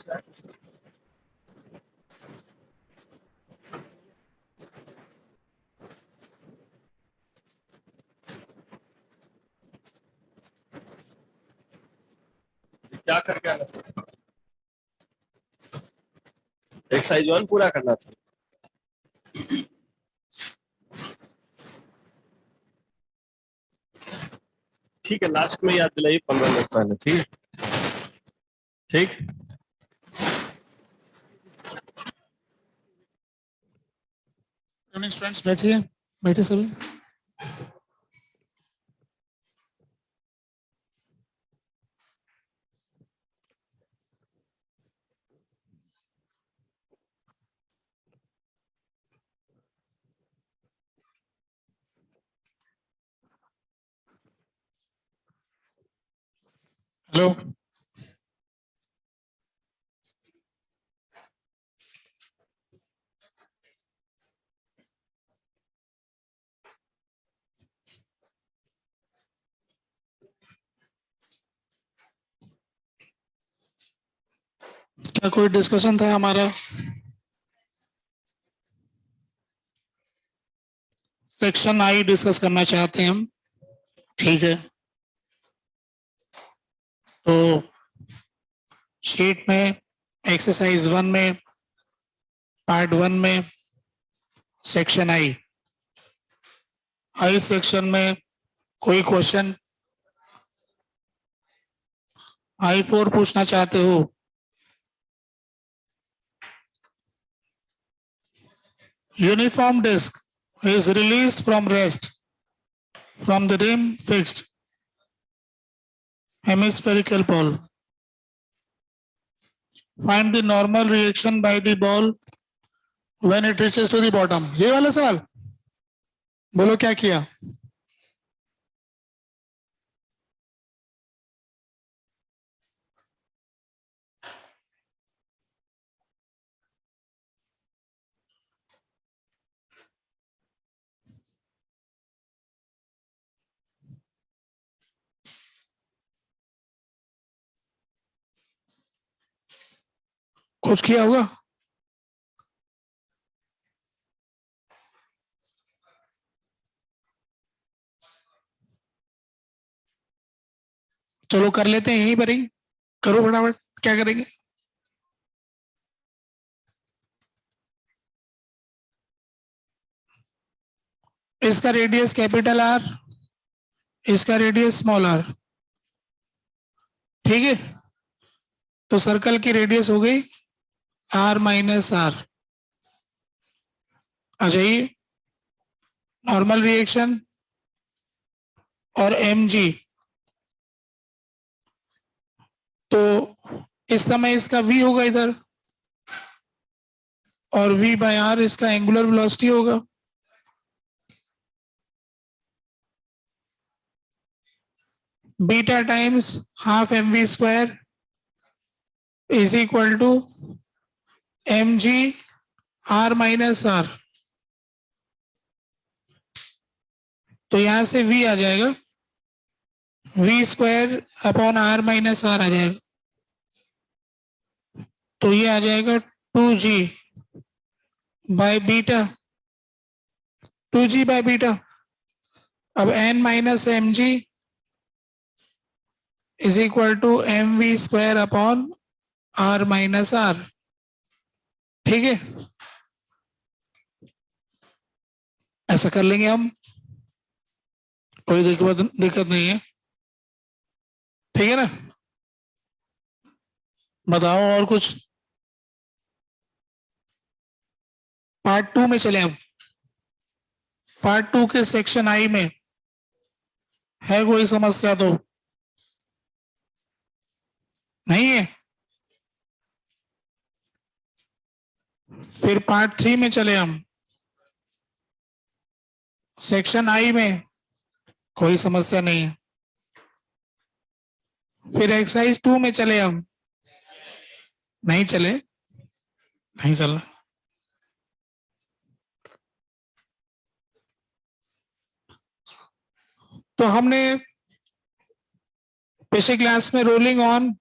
क्या करके आना था? एक्सरसाइज 1 पूरा करना था। ठीक है, लास्ट में याद दिलाइए 15 मिनट पहले। ठीक है, ठीक। स्टूडेंट्स बैठिए, बैठे सभी। हेलो, क्या कोई डिस्कशन था हमारा? सेक्शन आई डिस्कस करना चाहते हैं हम। ठीक है, तो शीट में एक्सरसाइज 1 में पार्ट 1 में सेक्शन आई सेक्शन में कोई क्वेश्चन I4 पूछना चाहते हो? Uniform disc is released from rest from the rim fixed hemispherical ball. Find the normal reaction by the ball when it reaches to the bottom. ये वाला सवाल बोलो, क्या किया? कुछ किया होगा? चलो कर लेते हैं, यहीं पर ही करो फटाफट। क्या करेंगे? इसका रेडियस कैपिटल आर, इसका रेडियस स्मॉल आर। ठीक है, तो सर्कल की रेडियस हो गई आर माइनस आर। आ जाइए, नॉर्मल रिएक्शन और एम जी, तो इस समय इसका v होगा इधर, और v बाय आर इसका एंगुलर वेलोसिटी होगा। Beta times half M V square is equal to M G R minus R. तो यहां से v आ जाएगा v square upon R minus R आ जाएगा, तो ये आ जाएगा 2g by beta, 2g by beta. अब n minus M G is equal to M V square upon R minus R. ठीक है, ऐसा कर लेंगे हम, कोई दिक्कत नहीं है। ठीक है ना? बताओ और कुछ। पार्ट 2 में चले हम। पार्ट 2 के सेक्शन आई में है कोई समस्या तो नहीं है? फिर पार्ट 3 में चले हम। सेक्शन आई में कोई समस्या नहीं है। फिर एक्सरसाइज 2 में चले हम। नहीं चले, नहीं चल। तो हमने पिछले क्लास में रोलिंग ऑन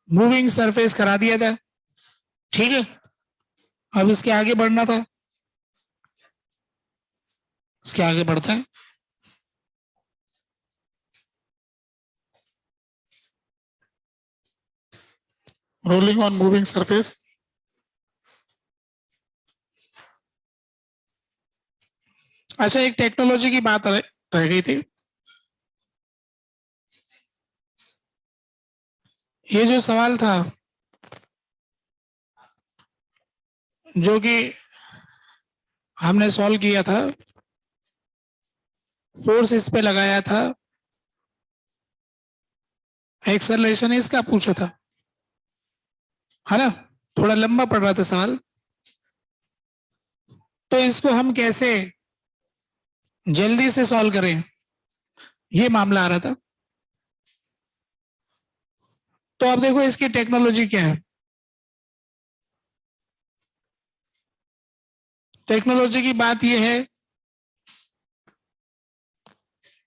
मूविंग सरफेस करा दिया था, ठीक है। अब इसके आगे बढ़ना था, इसके आगे बढ़ता है। Rolling on moving surface. अच्छा, एक टेक्नोलॉजी की बात रह गई थी। ये जो सवाल था जो कि हमने सॉल्व किया था, फोर्स इस पे लगाया था, एक्सेलरेशन इसका पूछा था, है ना। थोड़ा लंबा पड़ रहा था सवाल, तो इसको हम कैसे जल्दी से सॉल्व करें, ये मामला आ रहा था। तो अब देखो इसकी टेक्नोलॉजी क्या है। टेक्नोलॉजी की बात यह है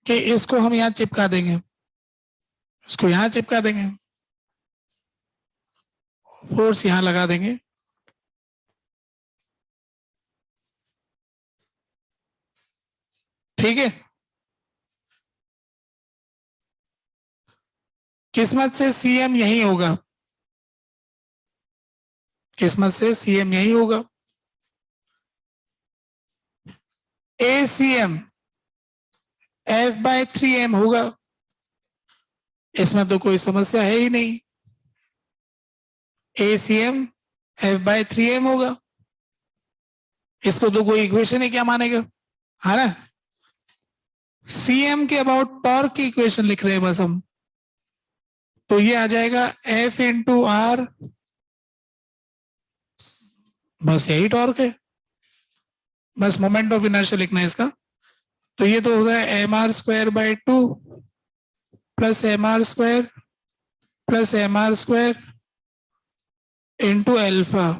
कि इसको हम यहां चिपका देंगे, इसको यहां चिपका देंगे, फोर्स यहां लगा देंगे, ठीक है। किस्मत से सीएम यही होगा, किस्मत से सीएम यही होगा। ACM F/3M होगा, इसमें तो कोई समस्या है ही नहीं। ACM F/3M होगा, इसको तो कोई इक्वेशन ही क्या मानेगा, है ना। CM के अबाउट टॉर्क की इक्वेशन लिख रहे हैं बस हम, तो ये आ जाएगा F/R, बस यही टॉर्क है, बस मोमेंट ऑफ इनर्शिया लिखना है इसका। तो ये तो होगा mr²/2 plus mr² plus mr² into alpha.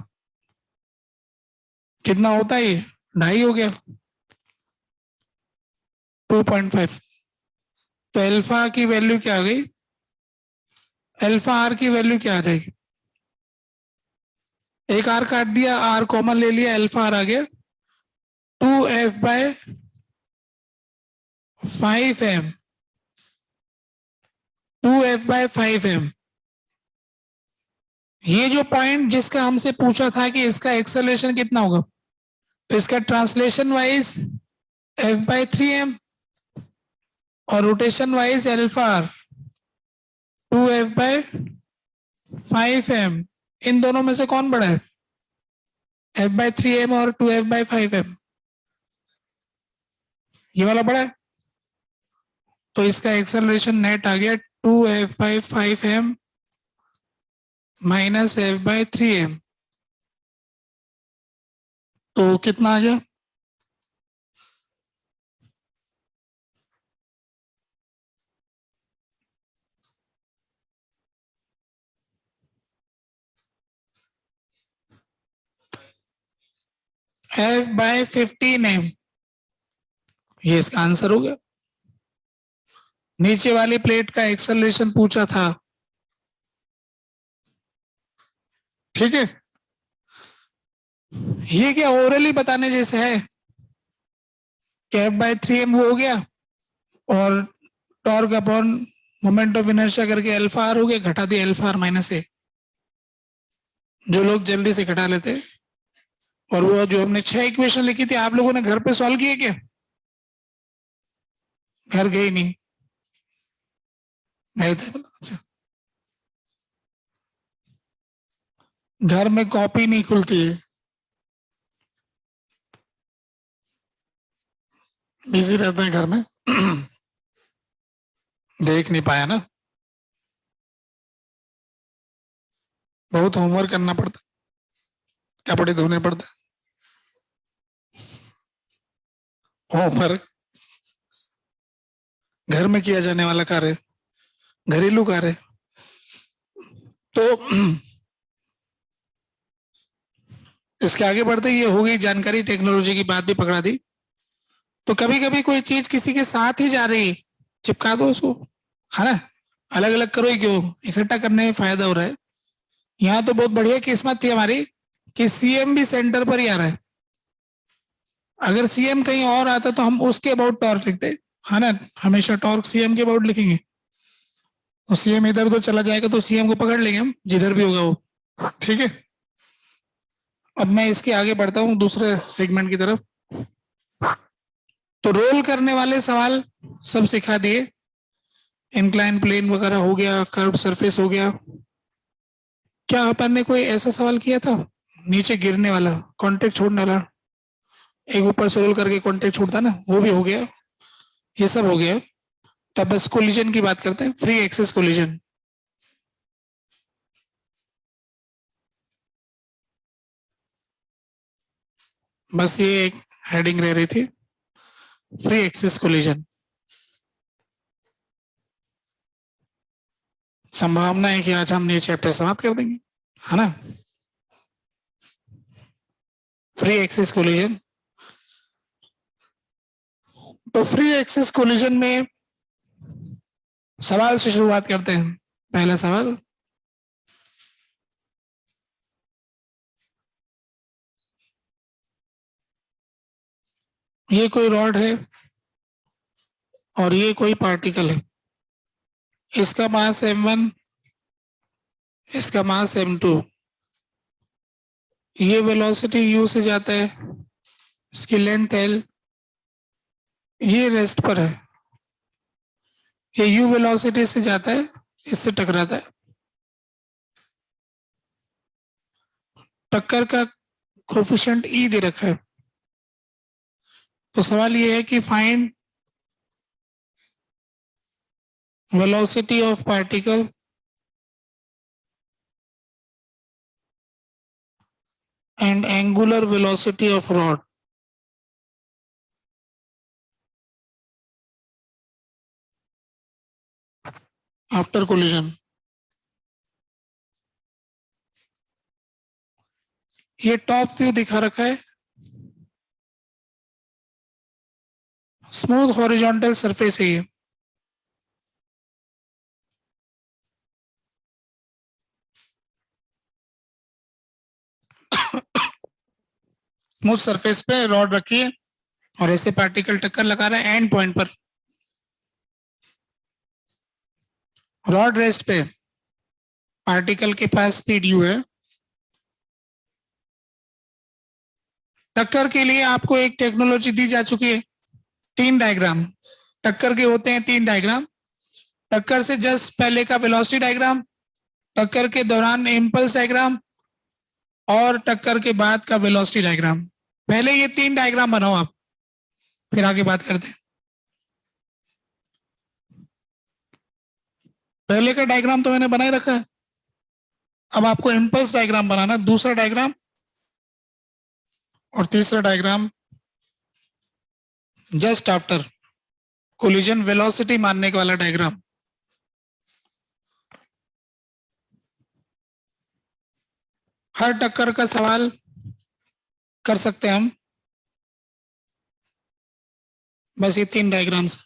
कितना होता है ये? 2.5 हो गया, 2.5। तो एल्फा की वैल्यू क्या आ गई, एल्फा आर की वैल्यू क्या आ जाएगी? एक आर काट दिया, आर कॉमन ले लिया, एल्फा आर आ गया 2f/5m, 2f/5m। ये जो पॉइंट जिसका हमसे पूछा था कि इसका एक्सेलरेशन कितना होगा, तो इसका ट्रांसलेशन वाइज f/3m और rotation wise alpha R 2f/5m। इन दोनों में से कौन बड़ा है, f/3m और 2f/5m? ये वाला बड़ा है। तो इसका एक्सेलरेशन नेट आ गया 2f/5m माइनस f/3m। तो कितना आ गया, f/15m। ये इसका आंसर हो गया। नीचे वाली प्लेट का एक्सेलरेशन पूछा था, ठीक है। ये क्या ओरली बताने जैसे है कि f/3m वो हो गया और torque upon moment of inertia करके अल्फा आर हो गया, घटा दिया अल्फा आर माइनस ए। जो लोग जल्दी से घटा लेते हैं। और वो जो हमने 6 इक्वेशन लिखी थी, आप लोगों ने घर पे सॉल्व किए क्या? घर गए नहीं, गए थे? अच्छा, घर में कॉपी नहीं खुलती है, बिजी रहते हैं घर में देख नहीं पाया ना, बहुत होमवर्क करना पड़ता, कपड़े धोने पड़ते, होमवर्क घर में किया जाने वाला कार्य, घरेलू कार्य। तो इसके आगे बढ़ते ये हो गई जानकारी, टेक्नोलॉजी की बात भी पकड़ा दी। तो कभी कभी कोई चीज किसी के साथ ही जा रही, चिपका दो उसको, है ना। अलग अलग करो ही क्यों, इकट्ठा करने में फायदा हो रहा है। यहाँ तो बहुत बढ़िया किस्मत थी हमारी कि सीएम भी सेंटर पर ही आ रहा है। अगर सीएम कहीं और आता तो हम उसके अबाउट टॉर्क लिखते, है ना, हमेशा टॉर्क सीएम के अबाउट लिखेंगे। तो सीएम इधर उधर चला जाएगा तो सीएम को पकड़ लेंगे हम, जिधर भी होगा वो। ठीक है, अब मैं इसके आगे बढ़ता हूँ दूसरे सेगमेंट की तरफ। तो रोल करने वाले सवाल सब सिखा दिए, इंक्लाइन प्लेन वगैरह हो गया, कर्व सरफेस हो गया। क्या अपन ने कोई ऐसा सवाल किया था नीचे गिरने वाला, कॉन्टेक्ट छोड़ने वाला, एक ऊपर से रोल करके कॉन्टेक्ट छूटता ना, वो भी हो गया, ये सब हो गया। तब बस कोलिजन की बात करते हैं, फ्री एक्सेस कोलिजन। बस ये एक हेडिंग रह रही थी, फ्री एक्सेस कोलिजन। संभावना है कि आज हम ये चैप्टर समाप्त कर देंगे, है ना। फ्री एक्सेस कोलिजन, तो फ्री एक्सेस कोलिजन में सवाल से शुरुआत करते हैं। पहला सवाल, ये कोई रॉड है और ये कोई पार्टिकल है, इसका मास m1, इसका मास m2, ये वेलोसिटी u से जाता है, इसकी लेंथ l, ये रेस्ट पर है, ये u वेलोसिटी से जाता है, इससे टकराता है। टक्कर का कोफिशिएंट e दे रखा है। तो सवाल ये है कि find velocity of particle and angular velocity of rod after collision. ये टॉप व्यू दिखा रखा है, स्मूथ हॉरिजॉन्टल सरफेस है ये। स्मूथ सरफेस पे रॉड रखी है और ऐसे पार्टिकल टक्कर लगा रहे हैं एंड पॉइंट पर। रॉड रेस्ट पे पार्टिकल के पास स्पीड u है। टक्कर के लिए आपको एक टेक्नोलॉजी दी जा चुकी है, 3 डायग्राम। टक्कर के होते हैं 3 डायग्राम, टक्कर से जस्ट पहले का वेलोसिटी डायग्राम, टक्कर के दौरान इम्पल्स डायग्राम और टक्कर के बाद का वेलोसिटी डायग्राम। पहले ये 3 डायग्राम बनाओ आप, फिर आगे बात करते हैं। पहले का डायग्राम तो मैंने बनाए रखा है, अब आपको इम्पल्स डायग्राम बनाना, दूसरा डायग्राम और तीसरा diagram just after collision velocity मानने वाला डायग्राम। हर टक्कर का सवाल कर सकते हैं हम, बस ये 3 डायग्राम्स।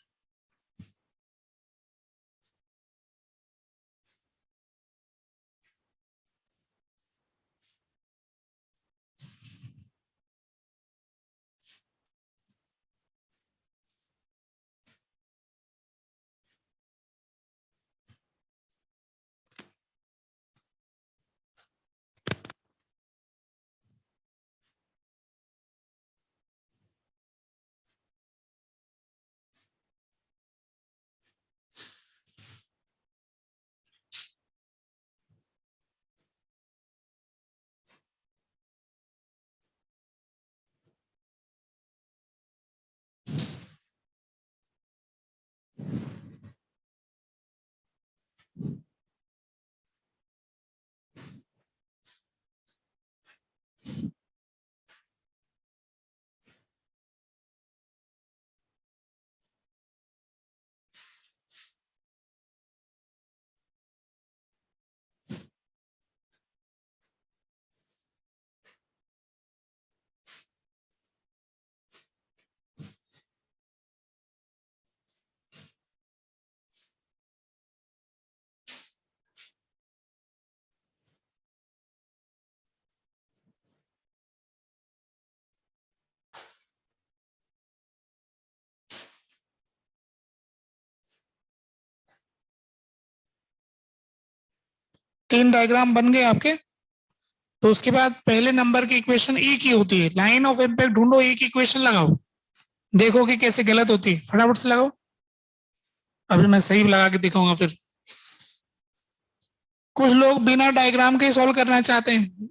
3 डायग्राम बन गए आपके। तो उसके बाद पहले नंबर की इक्वेशन ई की होती है, लाइन ऑफ इम्पैक्ट ढूंढो, ई की इक्वेशन लगाओ, देखो कि कैसे गलत होती है, फटाफट से लगाओ। अभी मैं सही लगा के दिखाऊंगा फिर। कुछ लोग बिना डायग्राम के सॉल्व करना चाहते हैं,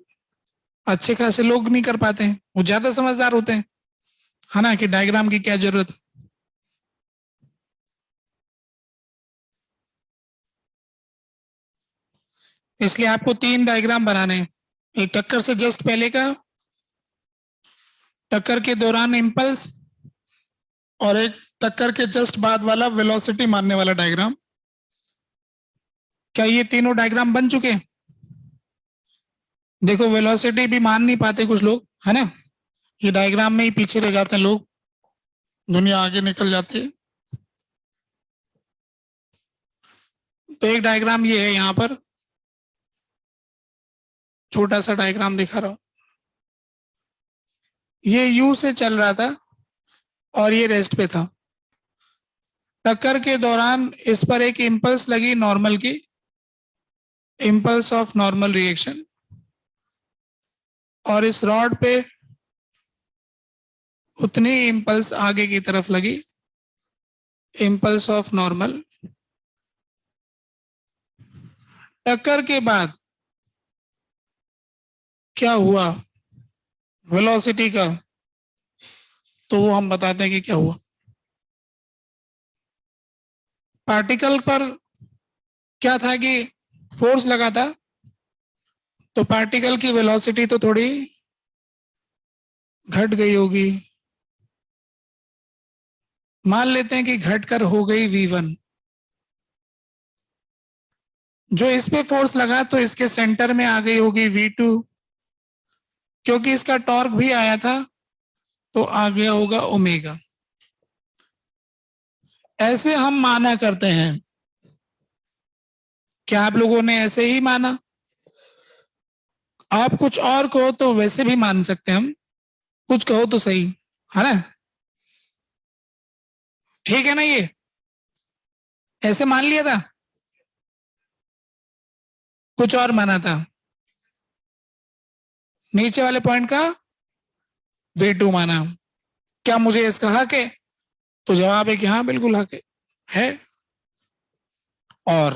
अच्छे खासे लोग नहीं कर पाते हैं, वो ज्यादा समझदार होते हैं, है ना, कि डायग्राम की क्या जरूरत है। इसलिए आपको 3 डायग्राम बनाने हैं, एक टक्कर से जस्ट पहले का, टक्कर के दौरान इंपल्स, और एक टक्कर के जस्ट बाद वाला वेलोसिटी मानने वाला डायग्राम। क्या ये तीनों डायग्राम बन चुके हैं? देखो वेलोसिटी भी मान नहीं पाते कुछ लोग, है ना, ये डायग्राम में ही पीछे रह जाते हैं लोग, दुनिया आगे निकल जाती है। तो एक डायग्राम ये है, यहां पर छोटा सा डायग्राम दिखा रहा हूं, ये यू से चल रहा था और ये रेस्ट पे था। टक्कर के दौरान इस पर एक इंपल्स लगी नॉर्मल की, इंपल्स ऑफ नॉर्मल रिएक्शन, और इस रॉड पे उतनी इंपल्स आगे की तरफ लगी, इंपल्स ऑफ नॉर्मल। टक्कर के बाद क्या हुआ वेलोसिटी का, तो वो हम बताते हैं कि क्या हुआ। पार्टिकल पर क्या था कि फोर्स लगा था, तो पार्टिकल की वेलोसिटी तो थोड़ी घट गई होगी, मान लेते हैं कि घटकर हो गई v1। जो इस पे फोर्स लगा तो इसके सेंटर में आ गई होगी v2, क्योंकि इसका टॉर्क भी आया था तो आ गया होगा ओमेगा। ऐसे हम माना करते हैं। क्या आप लोगों ने ऐसे ही माना? आप कुछ और कहो तो वैसे भी मान सकते हैं हम, कुछ कहो तो सही, है ना, ठीक है ना। ये ऐसे मान लिया था, कुछ और माना था, नीचे वाले पॉइंट का v2 माना। क्या मुझे इसका हक है? तो जवाब है कि हाँ बिल्कुल हक है। और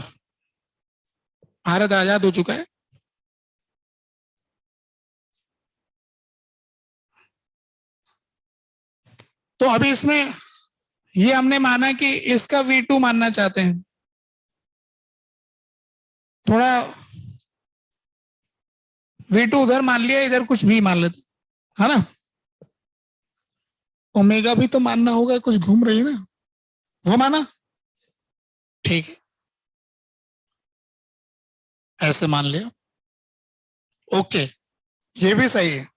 भारत आजाद हो चुका है। तो अभी इसमें ये हमने माना कि इसका v2 मानना चाहते हैं, थोड़ा v2 उधर मान लिया, इधर कुछ भी मान लेते, है ना। ओमेगा भी तो मानना होगा, कुछ घूम रही है ना, वो माना, ठीक है, ऐसे मान लिया, ओके, ये भी सही है।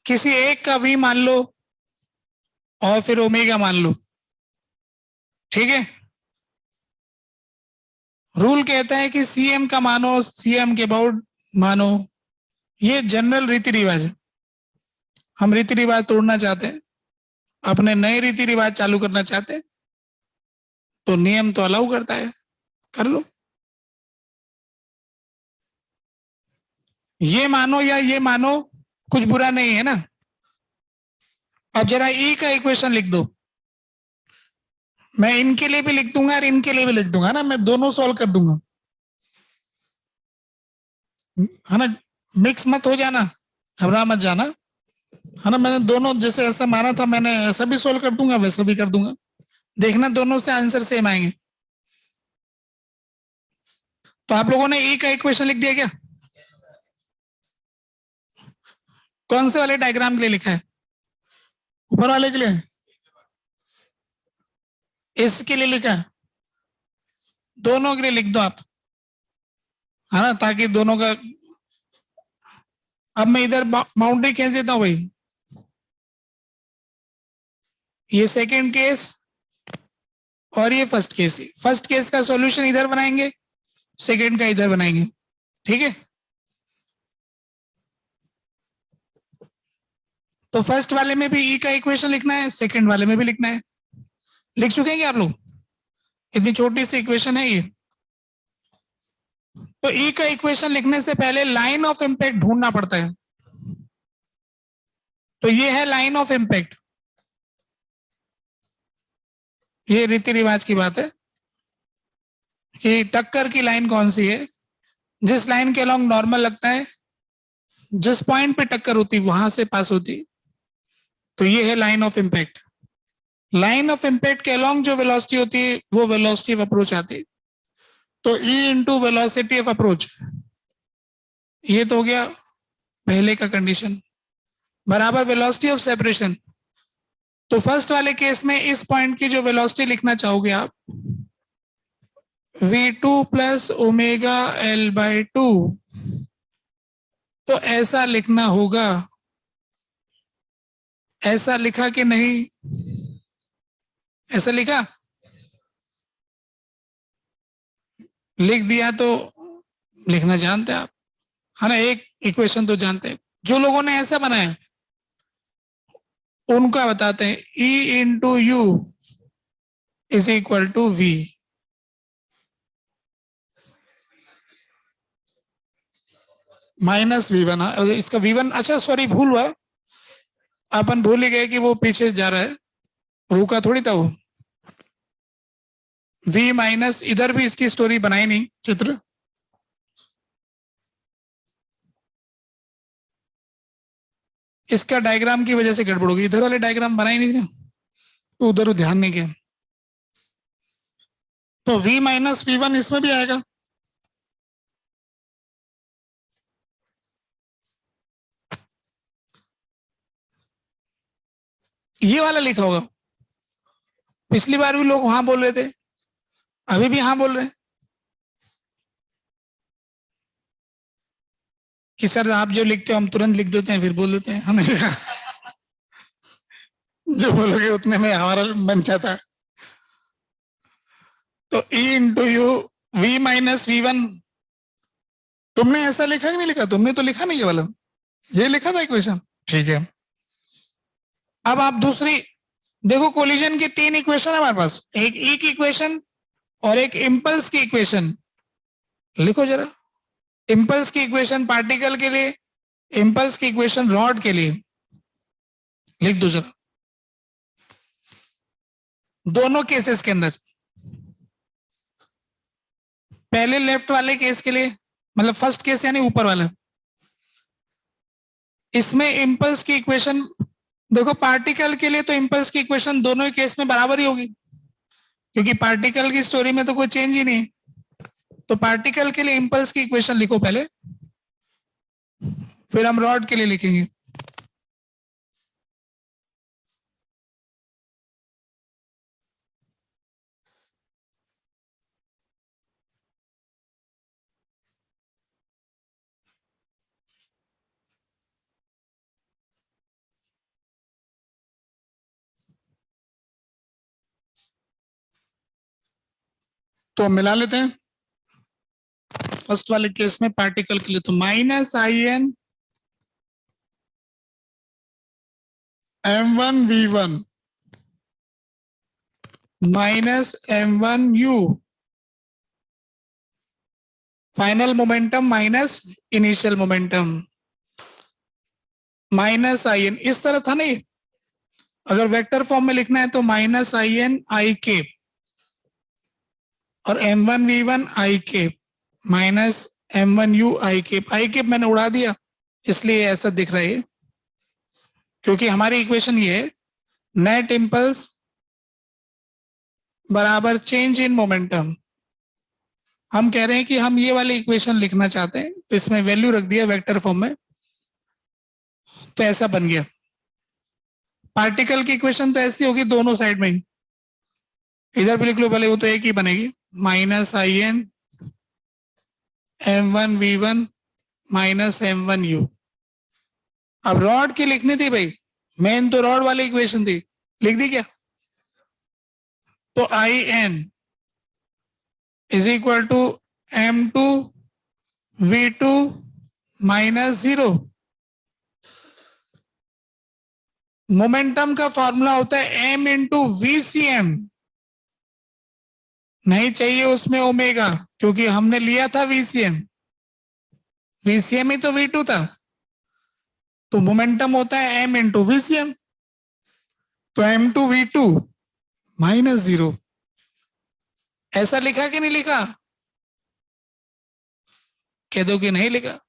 किसी एक का भी मान लो और फिर ओमेगा मान लो, ठीक है। रूल कहता है कि सीएम का मानो, सीएम के अबाउट मानो, ये जनरल रीति रिवाज है। हम रीति रिवाज तोड़ना चाहते हैं, अपने नए रीति रिवाज चालू करना चाहते हैं, तो नियम तो अलाउ करता है, कर लो। ये मानो या ये मानो, कुछ बुरा नहीं है ना। अब जरा ई का इक्वेशन लिख दो, मैं इनके लिए भी लिख दूंगा और इनके लिए भी लिख दूंगा ना, मैं दोनों सॉल्व कर दूंगा, है ना। मिक्स मत हो जाना, घबरा मत जाना, है ना। मैंने दोनों जैसे ऐसा माना था, मैंने ऐसा भी सॉल्व कर दूंगा, वैसा भी कर दूंगा, देखना दोनों से आंसर सेम आएंगे। तो आप लोगों ने ई का इक्वेशन लिख दिया क्या? कौन से वाले डायग्राम के लिए लिखा है? ऊपर वाले के लिए, इसके लिए लिखा है, दोनों के लिए लिख दो आप, है ना, ताकि दोनों का। अब मैं इधर बाउंड्री खींच देता हूं भाई, ये सेकेंड केस और ये फर्स्ट केस। फर्स्ट केस का सॉल्यूशन इधर बनाएंगे, सेकेंड का इधर बनाएंगे, ठीक है। तो फर्स्ट वाले में भी ई का इक्वेशन लिखना है, सेकेंड वाले में भी लिखना है। लिख चुके हैं क्या आप लोग? इतनी छोटी सी इक्वेशन है ये, तो ई का इक्वेशन लिखने से पहले लाइन ऑफ इम्पैक्ट ढूंढना पड़ता है। तो ये है लाइन ऑफ इम्पैक्ट, ये रीति रिवाज की बात है कि टक्कर की लाइन कौन सी है, जिस लाइन के अलॉन्ग नॉर्मल लगता है, जिस पॉइंट पे टक्कर होती वहां से पास होती, तो ये है line of impact. Line of impact के अलॉन्ग जो वेलोसिटी होती है वो वेलोसिटी ऑफ अप्रोच आती है। तो E into velocity of approach, ये तो हो गया पहले का कंडीशन, बराबर वेलोसिटी ऑफ सेपरेशन। तो फर्स्ट वाले केस में इस पॉइंट की जो वेलोसिटी लिखना चाहोगे आप, v2 plus omega L by 2, तो ऐसा लिखना होगा। ऐसा लिखा कि नहीं? ऐसा लिखा, लिख दिया तो लिखना जानते आप, है ना। एक इक्वेशन तो जानते हैं। जो लोगों ने ऐसा बनाया उनका बताते हैं, E into U is equal to V. Minus V1, इसका V1, अच्छा सॉरी भूल हुआ, अपन भूल ही गए कि वो पीछे जा रहा है, रुका थोड़ी था वो। V माइनस, इधर भी इसकी स्टोरी बनाई नहीं चित्र, इसका डायग्राम की वजह से गड़बड़ होगी, इधर वाले डायग्राम बनाए नहीं थे तो उधर ध्यान नहीं किया। तो V माइनस V1 इसमें भी आएगा। ये वाला लिखा होगा, पिछली बार भी लोग वहां बोल रहे थे, अभी भी हाँ बोल रहे हैं कि सर आप जो लिखते हो हम तुरंत लिख देते हैं, फिर बोल देते हैं हमने लिखा। जो बोलोगे उतने में हमारा मन चाहता है। तो E into you V minus V1, तुमने ऐसा लिखा कि नहीं लिखा? तुमने तो लिखा नहीं ये वाला, ये लिखा था इक्वेशन, ठीक है। अब आप दूसरी देखो, कोलिजन की 3 इक्वेशन है हमारे पास, एक ई की इक्वेशन और एक इंपल्स की इक्वेशन। लिखो जरा, इंपल्स की इक्वेशन पार्टिकल के लिए, इंपल्स की इक्वेशन रॉड के लिए, लिख दो जरा दोनों केसेस के अंदर। पहले लेफ्ट वाले केस के लिए, मतलब फर्स्ट केस यानी ऊपर वाला, इसमें इंपल्स की इक्वेशन देखो, पार्टिकल के लिए तो इंपल्स की इक्वेशन दोनों ही केस में बराबर ही होगी, क्योंकि पार्टिकल की स्टोरी में तो कोई चेंज ही नहीं। तो पार्टिकल के लिए इंपल्स की इक्वेशन लिखो पहले, फिर हम रॉड के लिए लिखेंगे। तो मिला लेते हैं। फर्स्ट वाले केस में पार्टिकल के लिए तो minus IN M1V1 minus M1U, final momentum minus initial momentum, minus IN। इस तरह था नहीं, अगर वेक्टर फॉर्म में लिखना है तो माइनस IN I कैप और M1V1 I cap minus M1U I cap. I cap मैंने उड़ा दिया इसलिए ऐसा दिख रहा है, क्योंकि हमारी इक्वेशन ये है, नेट इंपल्स बराबर चेंज इन मोमेंटम। हम कह रहे हैं कि हम ये वाली इक्वेशन लिखना चाहते हैं, तो इसमें वैल्यू रख दिया वेक्टर फॉर्म में, तो ऐसा बन गया। पार्टिकल की इक्वेशन तो ऐसी होगी दोनों साइड में ही, इधर भी लिख लो पहले, वो तो एक ही बनेगी, minus IN M1V1 minus M1U। अब रॉड की लिखनी थी भाई, मेन तो रॉड वाली इक्वेशन थी, लिख दी क्या? तो IN is equal to M2V2 minus 0। Momentum का फॉर्मूला होता है M इंटू VCM, नहीं चाहिए उसमें ओमेगा, क्योंकि हमने लिया था VCM। VCM ही तो V2 था, तो मोमेंटम होता है M इंटू VCM, तो M2V2 -0। ऐसा लिखा कि नहीं लिखा? कह दो कि नहीं लिखा।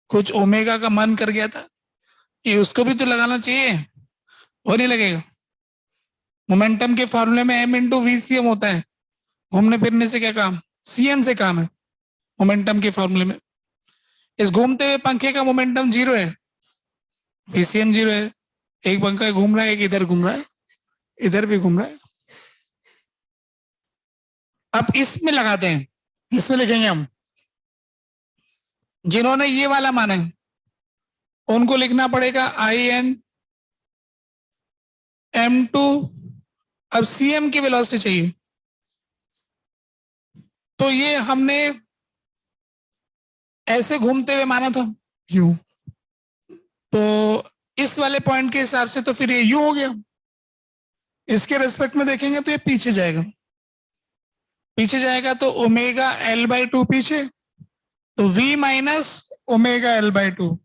कुछ ओमेगा का मन कर गया था कि उसको भी तो लगाना चाहिए, वो नहीं लगेगा। मोमेंटम के फॉर्मूले में M इंटू VCM होता है, घूमने फिरने से क्या काम, CM से काम है मोमेंटम के फॉर्मूले में। इस घूमते हुए पंखे का मोमेंटम 0 है, VCM 0 है। एक पंखा घूम रहा है, एक इधर घूम रहा है, इधर भी घूम रहा है। अब इसमें लगाते हैं, इसमें लिखेंगे हम, जिन्होंने ये वाला माना है उनको लिखना पड़ेगा IN M2। अब CM की वेलोसिटी चाहिए, तो ये हमने ऐसे घूमते हुए माना था यू, तो इस वाले पॉइंट के हिसाब से तो फिर ये यू हो गया। इसके रेस्पेक्ट में देखेंगे तो ये पीछे जाएगा, पीछे जाएगा तो ओमेगा L/2 पीछे, तो V माइनस ओमेगा L/2।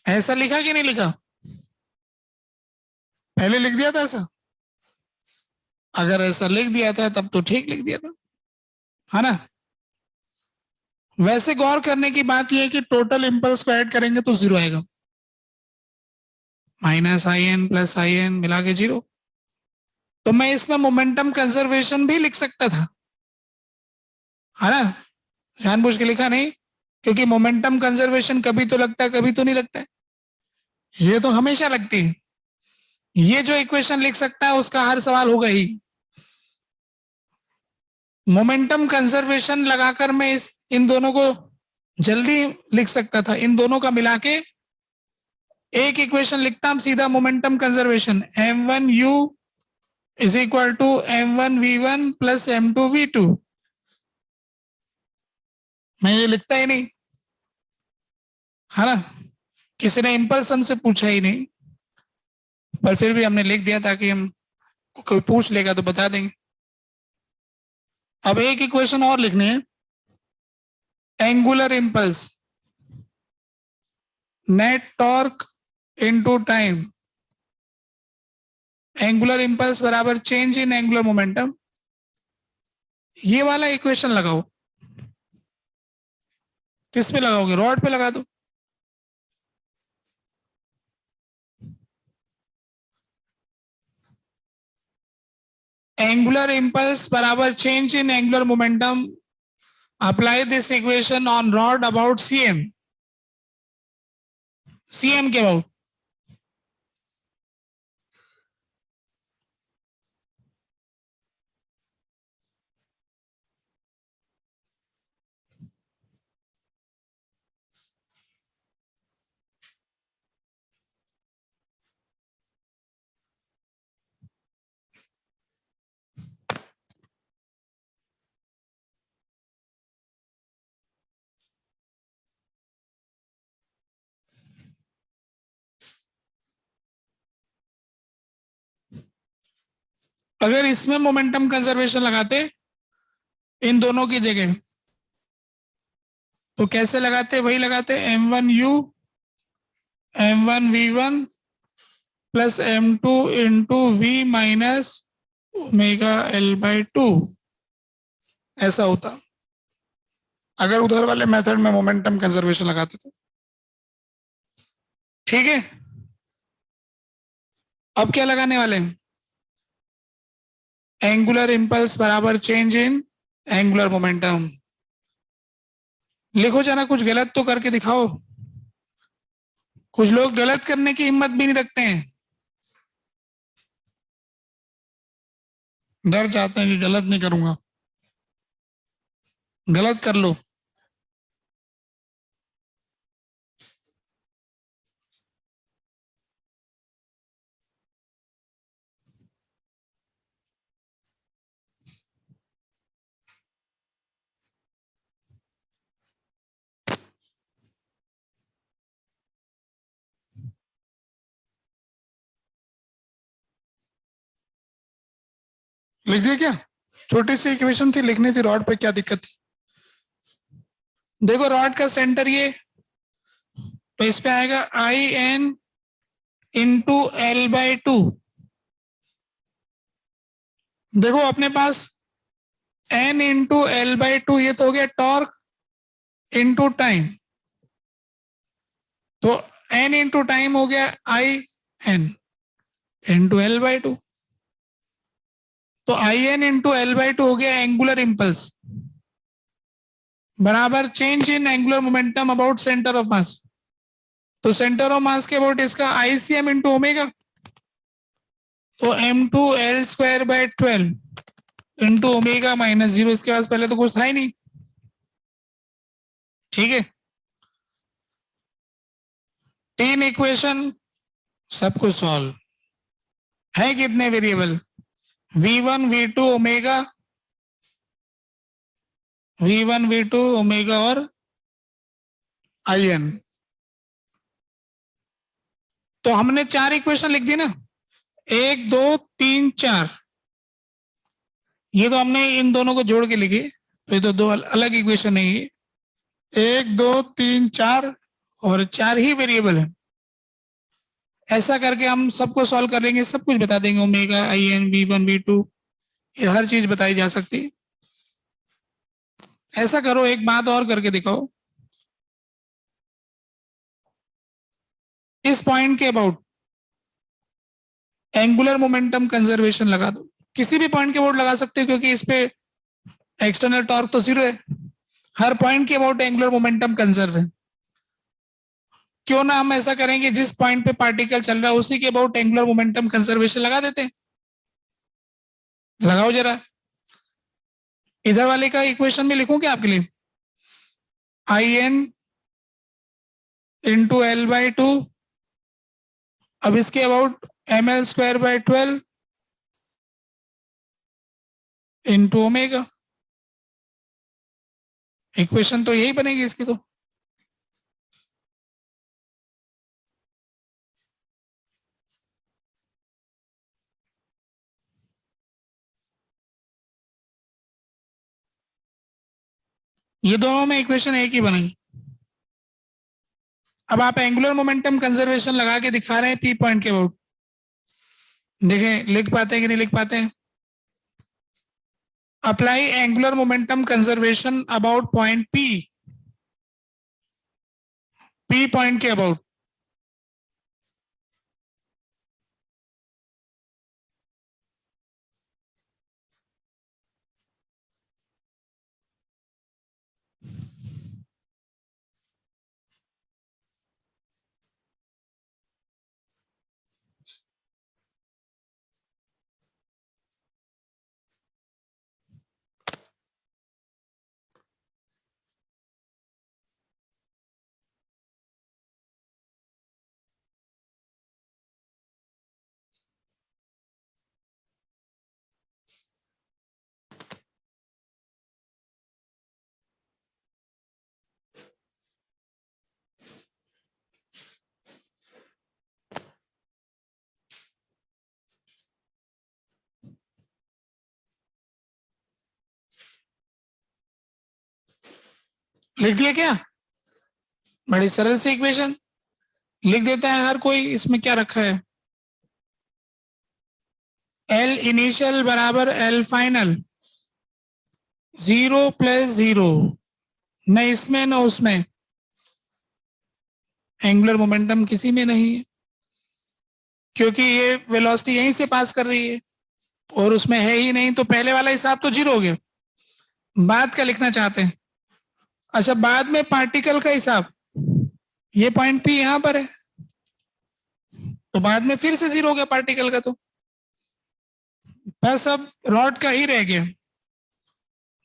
ऐसा लिखा कि नहीं लिखा? पहले लिख दिया था ऐसा? अगर ऐसा लिख दिया था तब तो ठीक लिख दिया था, है ना। वैसे गौर करने की बात यह है कि टोटल इंपल्स को ऐड करेंगे तो 0 आएगा, -IN प्लस IN मिला के 0। तो मैं इसमें मोमेंटम कंजर्वेशन भी लिख सकता था, है ना, जानबूझ के लिखा नहीं, क्योंकि मोमेंटम कंजर्वेशन कभी तो लगता है कभी तो नहीं लगता है, ये तो हमेशा लगती है। ये जो इक्वेशन लिख सकता है उसका हर सवाल होगा ही। मोमेंटम कंजर्वेशन लगाकर मैं इन दोनों को जल्दी लिख सकता था, इन दोनों का मिला के एक इक्वेशन लिखता हूं सीधा, momentum conservation M1U is equal to M1V1 plus M2V2। मैं ये लिखता ही नहीं, है ना, किसी ने इंपल्स हमसे पूछा ही नहीं, पर फिर भी हमने लिख दिया ताकि हम, कोई पूछ लेगा तो बता देंगे। अब एक इक्वेशन और लिखनी है, angular impulse net torque into time, angular impulse बराबर चेंज इन एंगुलर मोमेंटम। ये वाला इक्वेशन लगाओ। किस पे लगाओगे? रॉड पे लगा दो। एंगुलर इंपल्स बराबर change in angular momentum, apply this equation on rod about CM, CM के अबाउट। अगर इसमें मोमेंटम कंजर्वेशन लगाते इन दोनों की जगह, तो कैसे लगाते? वही लगाते, M1U M1V1 plus M2 into V minus omega L/2, ऐसा होता अगर उधर वाले मेथड में मोमेंटम कंजर्वेशन लगाते थे। ठीक है, अब क्या लगाने वाले हैं? एंगुलर इंपल्स बराबर चेंज इन एंगुलर मोमेंटम। लिखो जरा, कुछ गलत तो करके दिखाओ। कुछ लोग गलत करने की हिम्मत भी नहीं रखते हैं, डर चाहते हैं कि गलत नहीं करूंगा। गलत कर लो। लिख दिया क्या? छोटी सी इक्वेशन थी, लिखनी थी रॉड पे, क्या दिक्कत थी? देखो रॉड का सेंटर ये, तो इस पे आएगा I N into L by two. देखो अपने पास N into L by two, ये तो हो गया टॉर्क इंटू टाइम, तो एन इंटू टाइम हो गया I N into L by two. तो I N into L by two हो गया एंगुलर इंपल्स बराबर change in angular momentum about centre of mass. तो सेंटर ऑफ मास के about इसका आईसीएम इंटू ओमेगा, तो M to L square by 12 into omega minus 0। इसके पास पहले तो कुछ था ही नहीं, ठीक है। 3 इक्वेशन, सब कुछ सॉल्व है। कितने variable? V1 V2 omega, V1 V2 omega और IN। तो हमने 4 इक्वेशन लिख दी ना, 1 2 3 4। ये तो हमने इन दोनों को जोड़ के लिखी, तो ये तो दो अलग इक्वेशन है ये। 1 2 3 4 और 4 ही वेरिएबल है। ऐसा करके हम सबको सॉल्व कर लेंगे, सब कुछ बता देंगे, ओमेगा IN V1 V2, ये हर चीज बताई जा सकती है। ऐसा करो, एक बात और करके दिखाओ, इस पॉइंट के अबाउट एंगुलर मोमेंटम कंजर्वेशन लगा दो। किसी भी पॉइंट के अबाउट लगा सकते हो, क्योंकि इस पे एक्सटर्नल टॉर्क तो 0 है। हर पॉइंट के अबाउट एंगुलर मोमेंटम कंजर्व है। क्यों ना हम ऐसा करेंगे, जिस पॉइंट पे पार्टिकल चल रहा है उसी के अबाउट एंगुलर मोमेंटम कंजर्वेशन लगा देते हैं। लगाओ जरा, इधर वाले का इक्वेशन में लिखूं क्या आपके लिए? I N into L by two, अब इसके about M L square by 12 into omega. Equation तो यही बनेगी इसकी। तो ये दोनों में इक्वेशन एक ही बनेगी। अब आप एंगुलर मोमेंटम कंजर्वेशन लगा के दिखा रहे हैं पी पॉइंट के अबाउट, देखें लिख पाते हैं कि नहीं लिख पाते हैं। Apply angular momentum conservation about point P point के अबाउट। लिख दिया क्या? बड़ी सरल सी इक्वेशन लिख देता है हर कोई। इसमें क्या रखा है? एल इनिशियल बराबर एल फाइनल, 0 + 0, न इसमें न उसमें। एंगुलर मोमेंटम किसी में नहीं है, क्योंकि ये वेलोसिटी यहीं से पास कर रही है और उसमें है ही नहीं। तो पहले वाला हिसाब तो 0 हो गया। बाद का लिखना चाहते हैं। अच्छा, बाद में पार्टिकल का हिसाब, ये पॉइंट पी यहां पर है, तो बाद में फिर से 0 हो गया पार्टिकल का। तो बस अब रॉड का ही रह गया।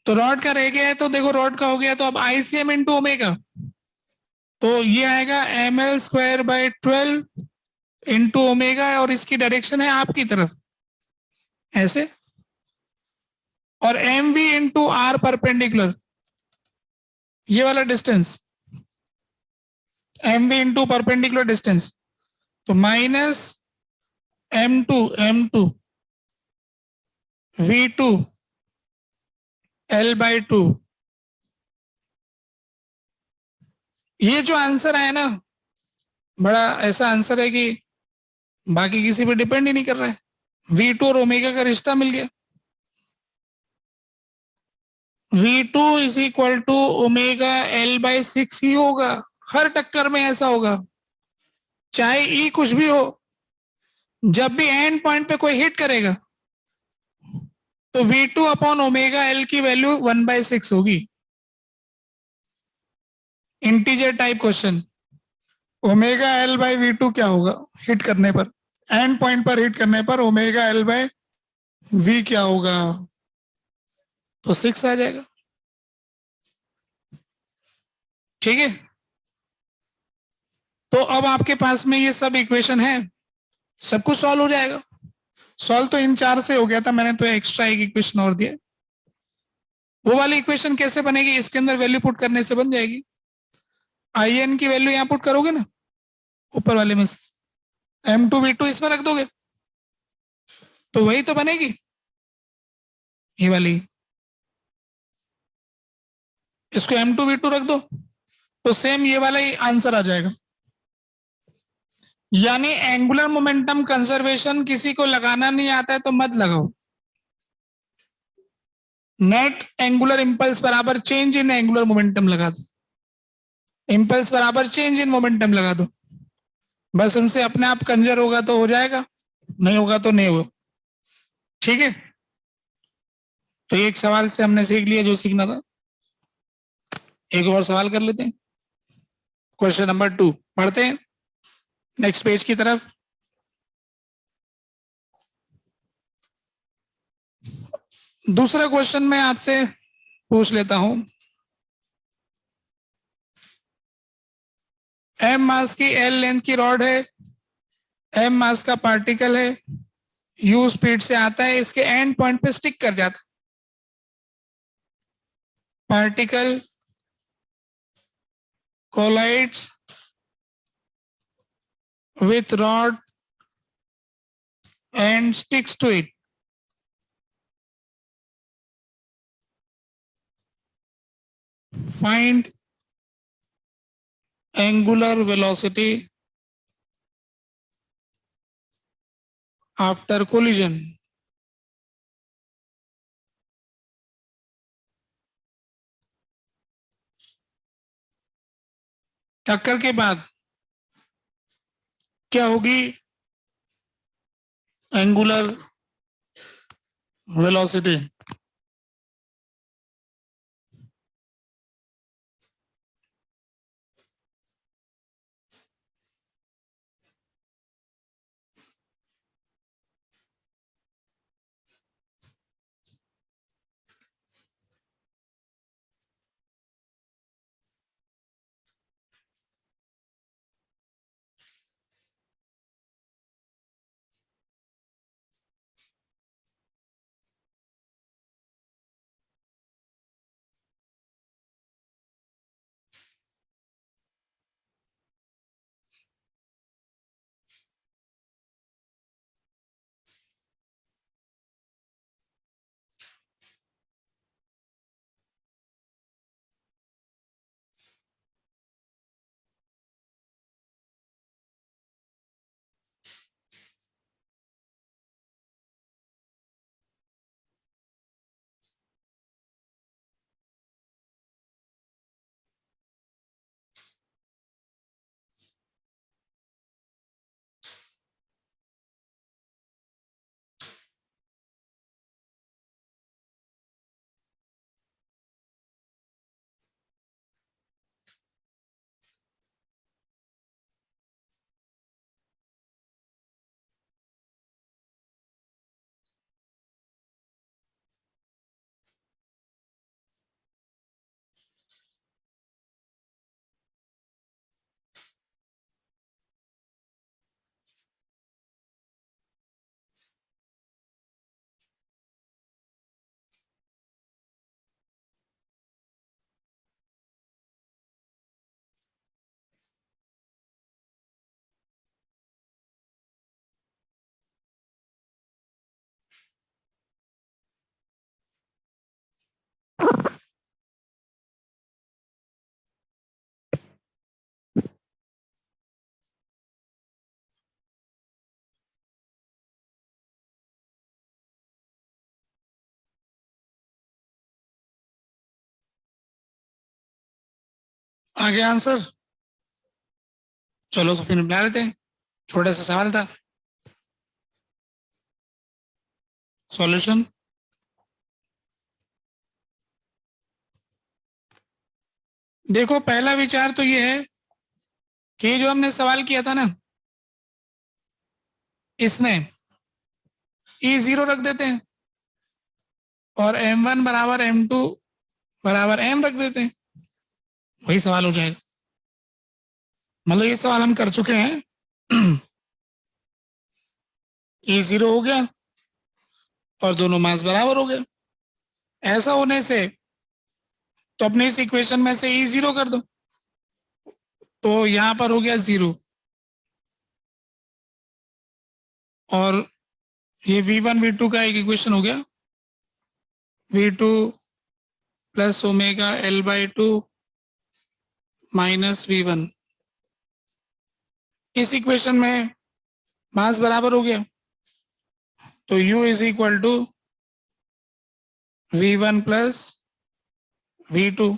तो रॉड का रह गया है, तो देखो रॉड का हो गया, तो अब आईसीएम इंटू ओमेगा, तो ये आएगा M L square by 12 into omega, और इसकी डायरेक्शन है आपकी तरफ ऐसे, और M V into R perpendicular, ये वाला distance, M V into perpendicular distance, तो माइनस M2 V2 L/2। ये जो आंसर है ना, बड़ा ऐसा आंसर है कि बाकी किसी पे डिपेंड ही नहीं कर रहा है। V2 और ओमेगा का रिश्ता मिल गया। V2 is equal to omega L/6 ही होगा, हर टक्कर में ऐसा होगा, चाहे ई कुछ भी हो। जब भी एंड पॉइंट पे कोई हिट करेगा तो V2 अपॉन ओमेगा L की वैल्यू 1/6 होगी। Integer type question, omega L/V2 क्या होगा हिट करने पर, एंड पॉइंट पर हिट करने पर ओमेगा L/V क्या होगा, तो 6 आ जाएगा। ठीक है, तो अब आपके पास में ये सब इक्वेशन है, सब कुछ सॉल्व हो जाएगा। सॉल्व तो इन 4 से हो गया था, मैंने तो एक्स्ट्रा एक इक्वेशन और दिया। वो वाली इक्वेशन कैसे बनेगी, इसके अंदर वैल्यू पुट करने से बन जाएगी। आई एन की वैल्यू यहां पुट करोगे ना, ऊपर वाले में से, M2V2 इसमें रख दोगे तो वही तो बनेगी, ये वाली। इसको M2V2 रख दो तो सेम ये वाला ही आंसर आ जाएगा। यानी एंगुलर मोमेंटम कंजर्वेशन किसी को लगाना नहीं आता है तो मत लगाओ। नेट एंगुलर इंपल्स बराबर चेंज इन एंगुलर मोमेंटम लगा दो, इंपल्स बराबर चेंज इन मोमेंटम लगा दो, बस उनसे अपने आप कंजर होगा तो हो जाएगा, नहीं होगा तो नहीं होगा। ठीक है, तो एक सवाल से हमने सीख लिया जो सीखना था। एक और सवाल कर लेते हैं, क्वेश्चन नंबर 2 पढ़ते हैं नेक्स्ट पेज की तरफ। दूसरा क्वेश्चन मैं आपसे पूछ लेता हूं। एम मास की एल लेंथ की रॉड है, एम मास का पार्टिकल है, यू स्पीड से आता है, इसके एंड पॉइंट पे स्टिक कर जाता है। Particle collides with rod and sticks to it. Find angular velocity after collision. टक्कर के बाद क्या होगी एंगुलर वेलोसिटी। आगे आंसर, चलो तो फिर बना लेते हैं, छोटा सा सवाल था। सॉल्यूशन, देखो पहला विचार तो ये है कि जो हमने सवाल किया था ना, इसमें E0 रख देते हैं और M1 बराबर M2 बराबर M रख देते हैं, वही सवाल हो जाएगा। मतलब ये सवाल हम कर चुके हैं। E0 हो गया और दोनों मास बराबर हो गए। ऐसा होने से तो अपने इस इक्वेशन में से E0 कर दो, तो यहां पर हो गया 0 और ये V1 V2 का एक इक्वेशन हो गया, V2 plus omega L/2 minus V1। इस इक्वेशन में मास बराबर हो गया, तो U is equal to V1 plus V2।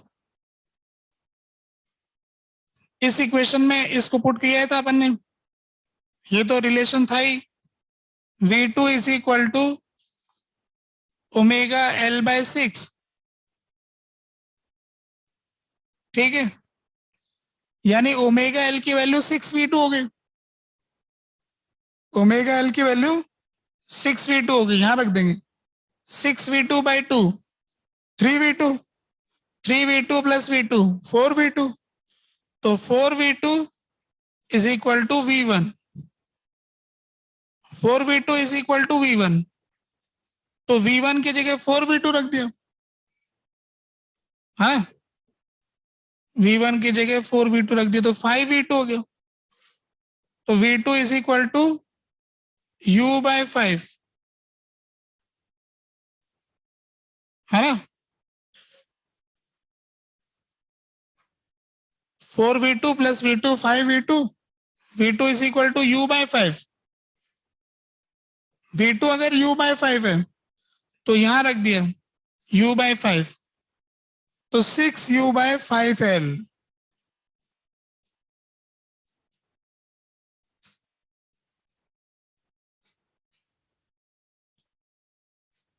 इस इक्वेशन में इसको पुट किया था अपन ने, ये तो रिलेशन था ही, V2 is equal to omega L/6, ठीक है, यानी ओमेगा L की वैल्यू 6V2 हो गई, ओमेगा L की वैल्यू 6V2 हो गई, यहां रख देंगे 6V2/2, 3V2, 3V2 plus V2 4V2, तो 4V2 is equal to V1, 4V2 is equal to V1, तो V1 की जगह 4V2 रख दिया, हाँ V1 की जगह 4V2 रख दिया, तो 5V2 हो गया, तो V2 is equal to U/5, है ना, 4V2 plus V2 5V2, V2 is equal to U/5। V2 अगर U/5 है तो यहां रख दिया U/5, तो 6U/5L।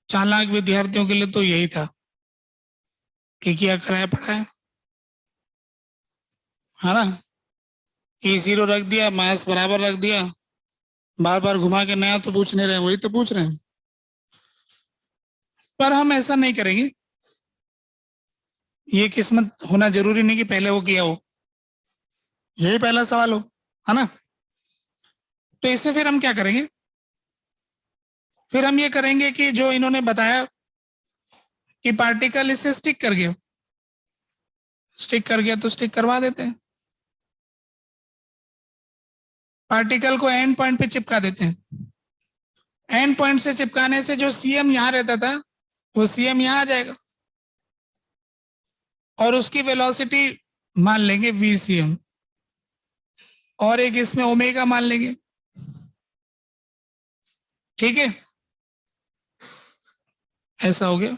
चालाक विद्यार्थियों के लिए तो यही था कि क्या कराया पड़ा है ना, E0 रख दिया, मास बराबर रख दिया, बार बार घुमा के नया तो पूछ नहीं रहे, वही तो पूछ रहे हैं। पर हम ऐसा नहीं करेंगे, ये किस्मत होना जरूरी नहीं कि पहले वो किया हो, यही पहला सवाल हो, है ना। तो इसमें फिर हम क्या करेंगे, फिर हम ये करेंगे कि जो इन्होंने बताया कि पार्टिकल इससे स्टिक कर गया, स्टिक कर गया तो स्टिक करवा देते हैं, पार्टिकल को एंड पॉइंट पे चिपका देते हैं, एंड पॉइंट से चिपकाने से जो CM यहां रहता था वो CM यहां आ जाएगा और उसकी वेलोसिटी मान लेंगे VCM और एक इसमें ओमेगा मान लेंगे, ठीक है, ऐसा हो गया।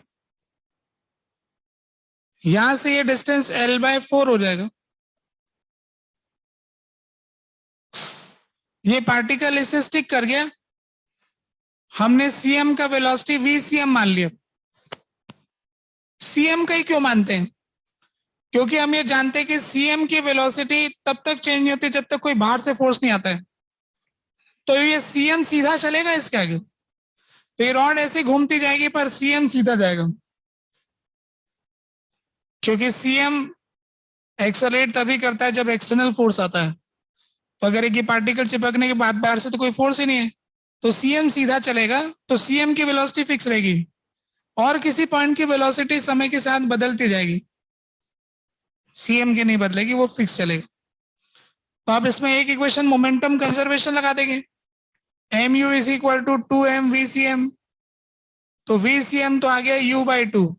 यहां से ये डिस्टेंस L/4 हो जाएगा, ये पार्टिकल इससे स्टिक कर गया, हमने CM का वेलोसिटी VCM मान लिया। CM का ही क्यों मानते हैं, क्योंकि हम ये जानते हैं कि CM की वेलोसिटी तब तक चेंज नहीं होती जब तक कोई बाहर से फोर्स नहीं आता है, तो ये CM सीधा चलेगा इसके आगे, तो ये रॉड ऐसे घूमती जाएगी पर CM सीधा जाएगा, क्योंकि CM एक्सेलरेट तभी करता है जब एक्सटर्नल फोर्स आता है, तो अगर एक पार्टिकल चिपकने के बाद बाहर से तो कोई फोर्स ही नहीं है, तो CM सीधा चलेगा, तो CM की वेलोसिटी फिक्स रहेगी और किसी पॉइंट की वेलोसिटी समय के साथ बदलती जाएगी, CM की नहीं बदलेगी, वो फिक्स चलेगा। तो आप इसमें एक इक्वेशन मोमेंटम कंजर्वेशन लगा देंगे, mu is equal to 2m VCM, तो VCM तो आ गया U/2,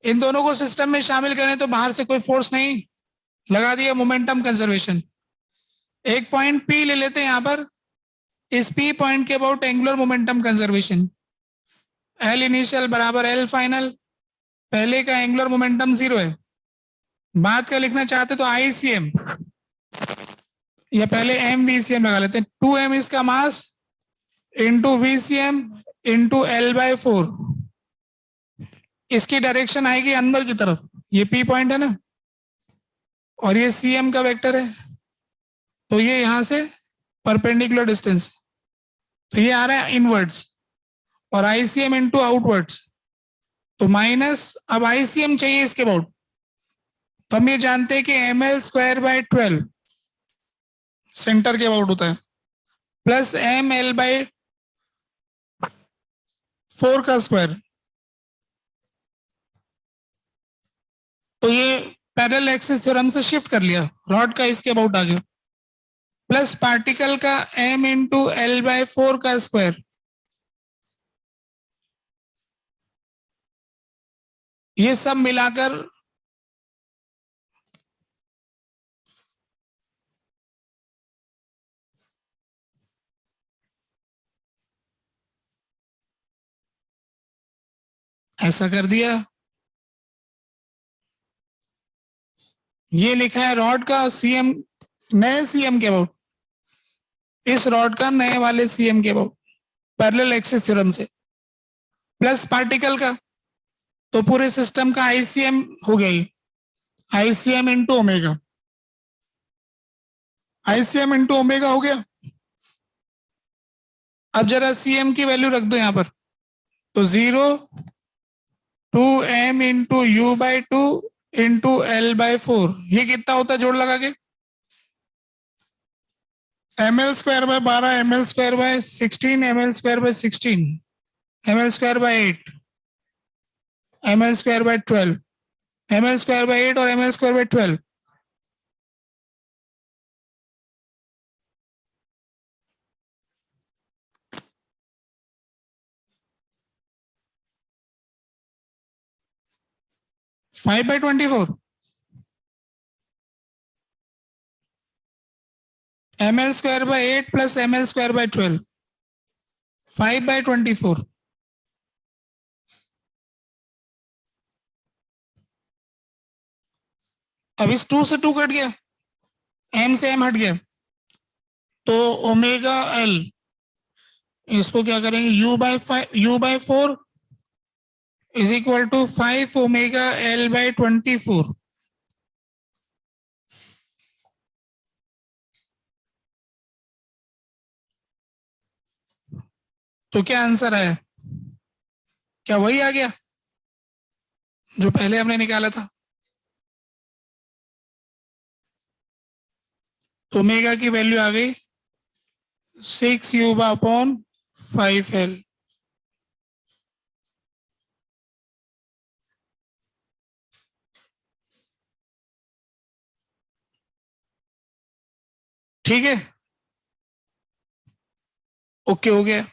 इन दोनों को सिस्टम में शामिल करें तो बाहर से कोई फोर्स नहीं, लगा दिया मोमेंटम कंजर्वेशन। एक पॉइंट P ले लेते हैं यहां पर, इस P पॉइंट के about angular momentum conservation, L initial बराबर L फाइनल, पहले का एंगुलर मोमेंटम 0 है, बाद का लिखना चाहते तो ICM या पहले MVCM लगा लेते हैं। 2m इसका mass into VCM into L/4, इसकी डायरेक्शन आएगी अंदर की तरफ, ये P पॉइंट है ना, और ये CM का वेक्टर है, तो ये यहां से परपेंडिकुलर डिस्टेंस, तो ये आ रहा है इनवर्ड्स, और ICM इंटू आउटवर्ड्स, तो माइनस, अब ICM चाहिए इसके अबाउट, तो हम ये जानते हैं कि ml²/12 सेंटर के अबाउट होता है, प्लस ml/4 का स्क्वायर, तो ये पैरेलल एक्सिस थ्योरम से शिफ्ट कर लिया, रॉड का इसके अबाउट आ गया, प्लस पार्टिकल का m इंटू L/4 का स्क्वायर, ये सब मिलाकर ऐसा कर दिया। ये लिखा है रॉड का CM, नए CM के अबाउट, इस रॉड का नए वाले CM के अबाउट पैरेलल एक्सिस थ्योरम से, प्लस पार्टिकल का, तो पूरे सिस्टम का ICM हो गया, ये ICM into omega, ICM into omega हो गया। अब जरा CM की वैल्यू रख दो यहां पर, तो 0 2m into U/2 into L/4, ये कितना होता है जोड़ लगा के, ml²/12 ml²/16 ml²/16 ml²/8 ml²/12 ml²/8 और ml²/12, five by 24 ml²/8 plus ml²/12 5/24। अब इस 2 से 2 कट गया, m से m हट गया, तो ओमेगा l, इसको क्या करेंगे, U/4 is equal to 5 omega L/24। तो क्या आंसर आया, क्या वही आ गया जो पहले हमने निकाला था, ओमेगा की वैल्यू आ गई 6U/5L। ठीक है, ओके हो गया।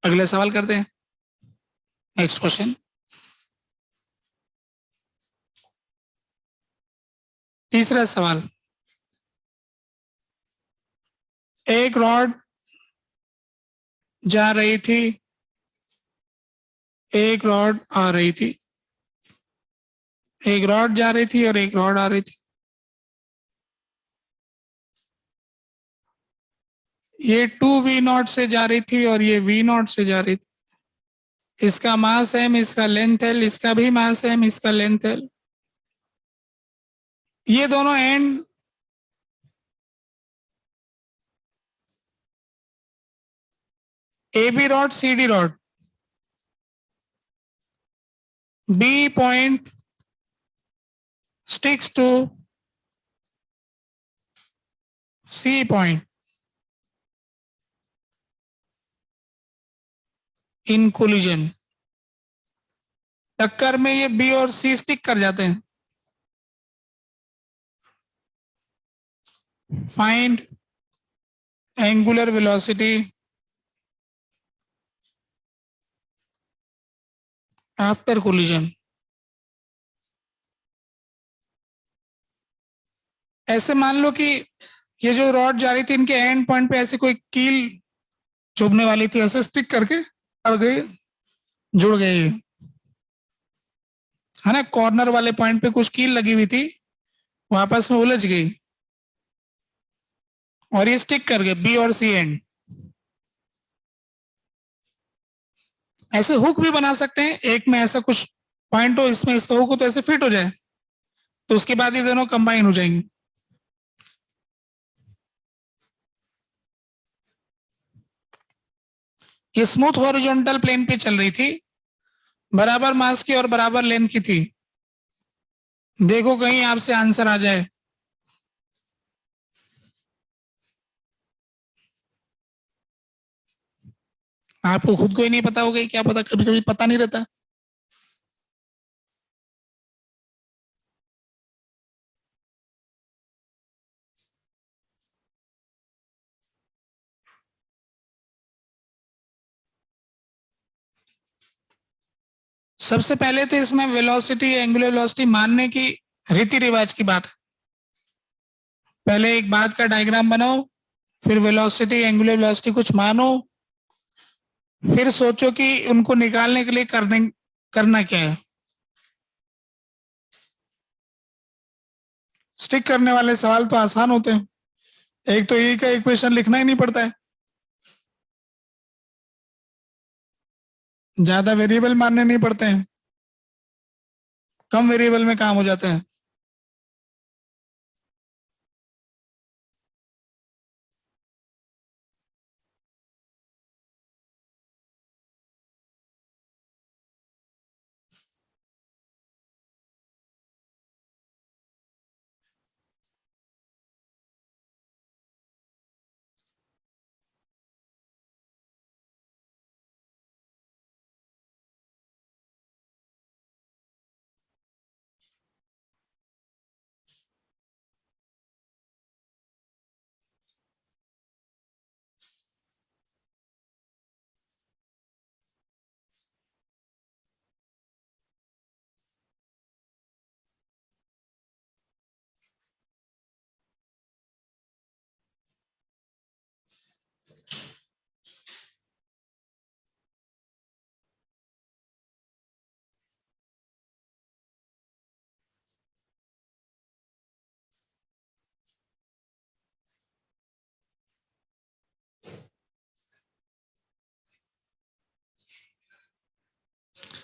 अगला सवाल करते हैं, नेक्स्ट क्वेश्चन। तीसरा सवाल, एक रॉड जा रही थी, एक रॉड आ रही थी, एक रॉड जा रही थी और एक रॉड आ रही थी। ये 2V0 से जा रही थी और ये V0 से जा रही थी। इसका मास m, इसका लेंथ l, इसका भी मास m, इसका लेंथ l। ये दोनों and AB rod, CD rod, B point sticks to C point in collision. टक्कर में ये B और C स्टिक कर जाते हैं। Find angular velocity after collision. ऐसे मान लो कि ये जो रॉड जा रही थी, इनके एंड पॉइंट पे ऐसे कोई कील चुभने वाली थी, ऐसे स्टिक करके अड़ गए, जुड़ गए। है ना, कॉर्नर वाले पॉइंट पे कुछ कील लगी हुई थी, वो आपस में उलझ गई और ये स्टिक कर गए बी और सी एंड। ऐसे हुक भी बना सकते हैं, एक में ऐसा कुछ पॉइंट हो, इसमें इसका हुक हो तो ऐसे फिट हो जाए, तो उसके बाद ये दोनों कंबाइन हो जाएंगे। ये स्मूथ हॉरिजॉन्टल प्लेन पे चल रही थी, बराबर मास की और बराबर लेंथ की थी। देखो कहीं आपसे आंसर आ जाए। आपको खुद को ही नहीं पता होगा, क्या पता, कभी कभी पता नहीं रहता। सबसे पहले तो इसमें वेलोसिटी, एंगुलर वेलोसिटी मानने की रीति रिवाज की बात है। पहले एक बात का डायग्राम बनाओ, फिर वेलोसिटी, एंगुलर वेलोसिटी कुछ मानो, फिर सोचो कि उनको निकालने के लिए करना क्या है। स्टिक करने वाले सवाल तो आसान होते हैं, एक तो ई का इक्वेशन लिखना ही नहीं पड़ता है, ज्यादा वेरिएबल मानने नहीं पड़ते हैं, कम वेरिएबल में काम हो जाता है।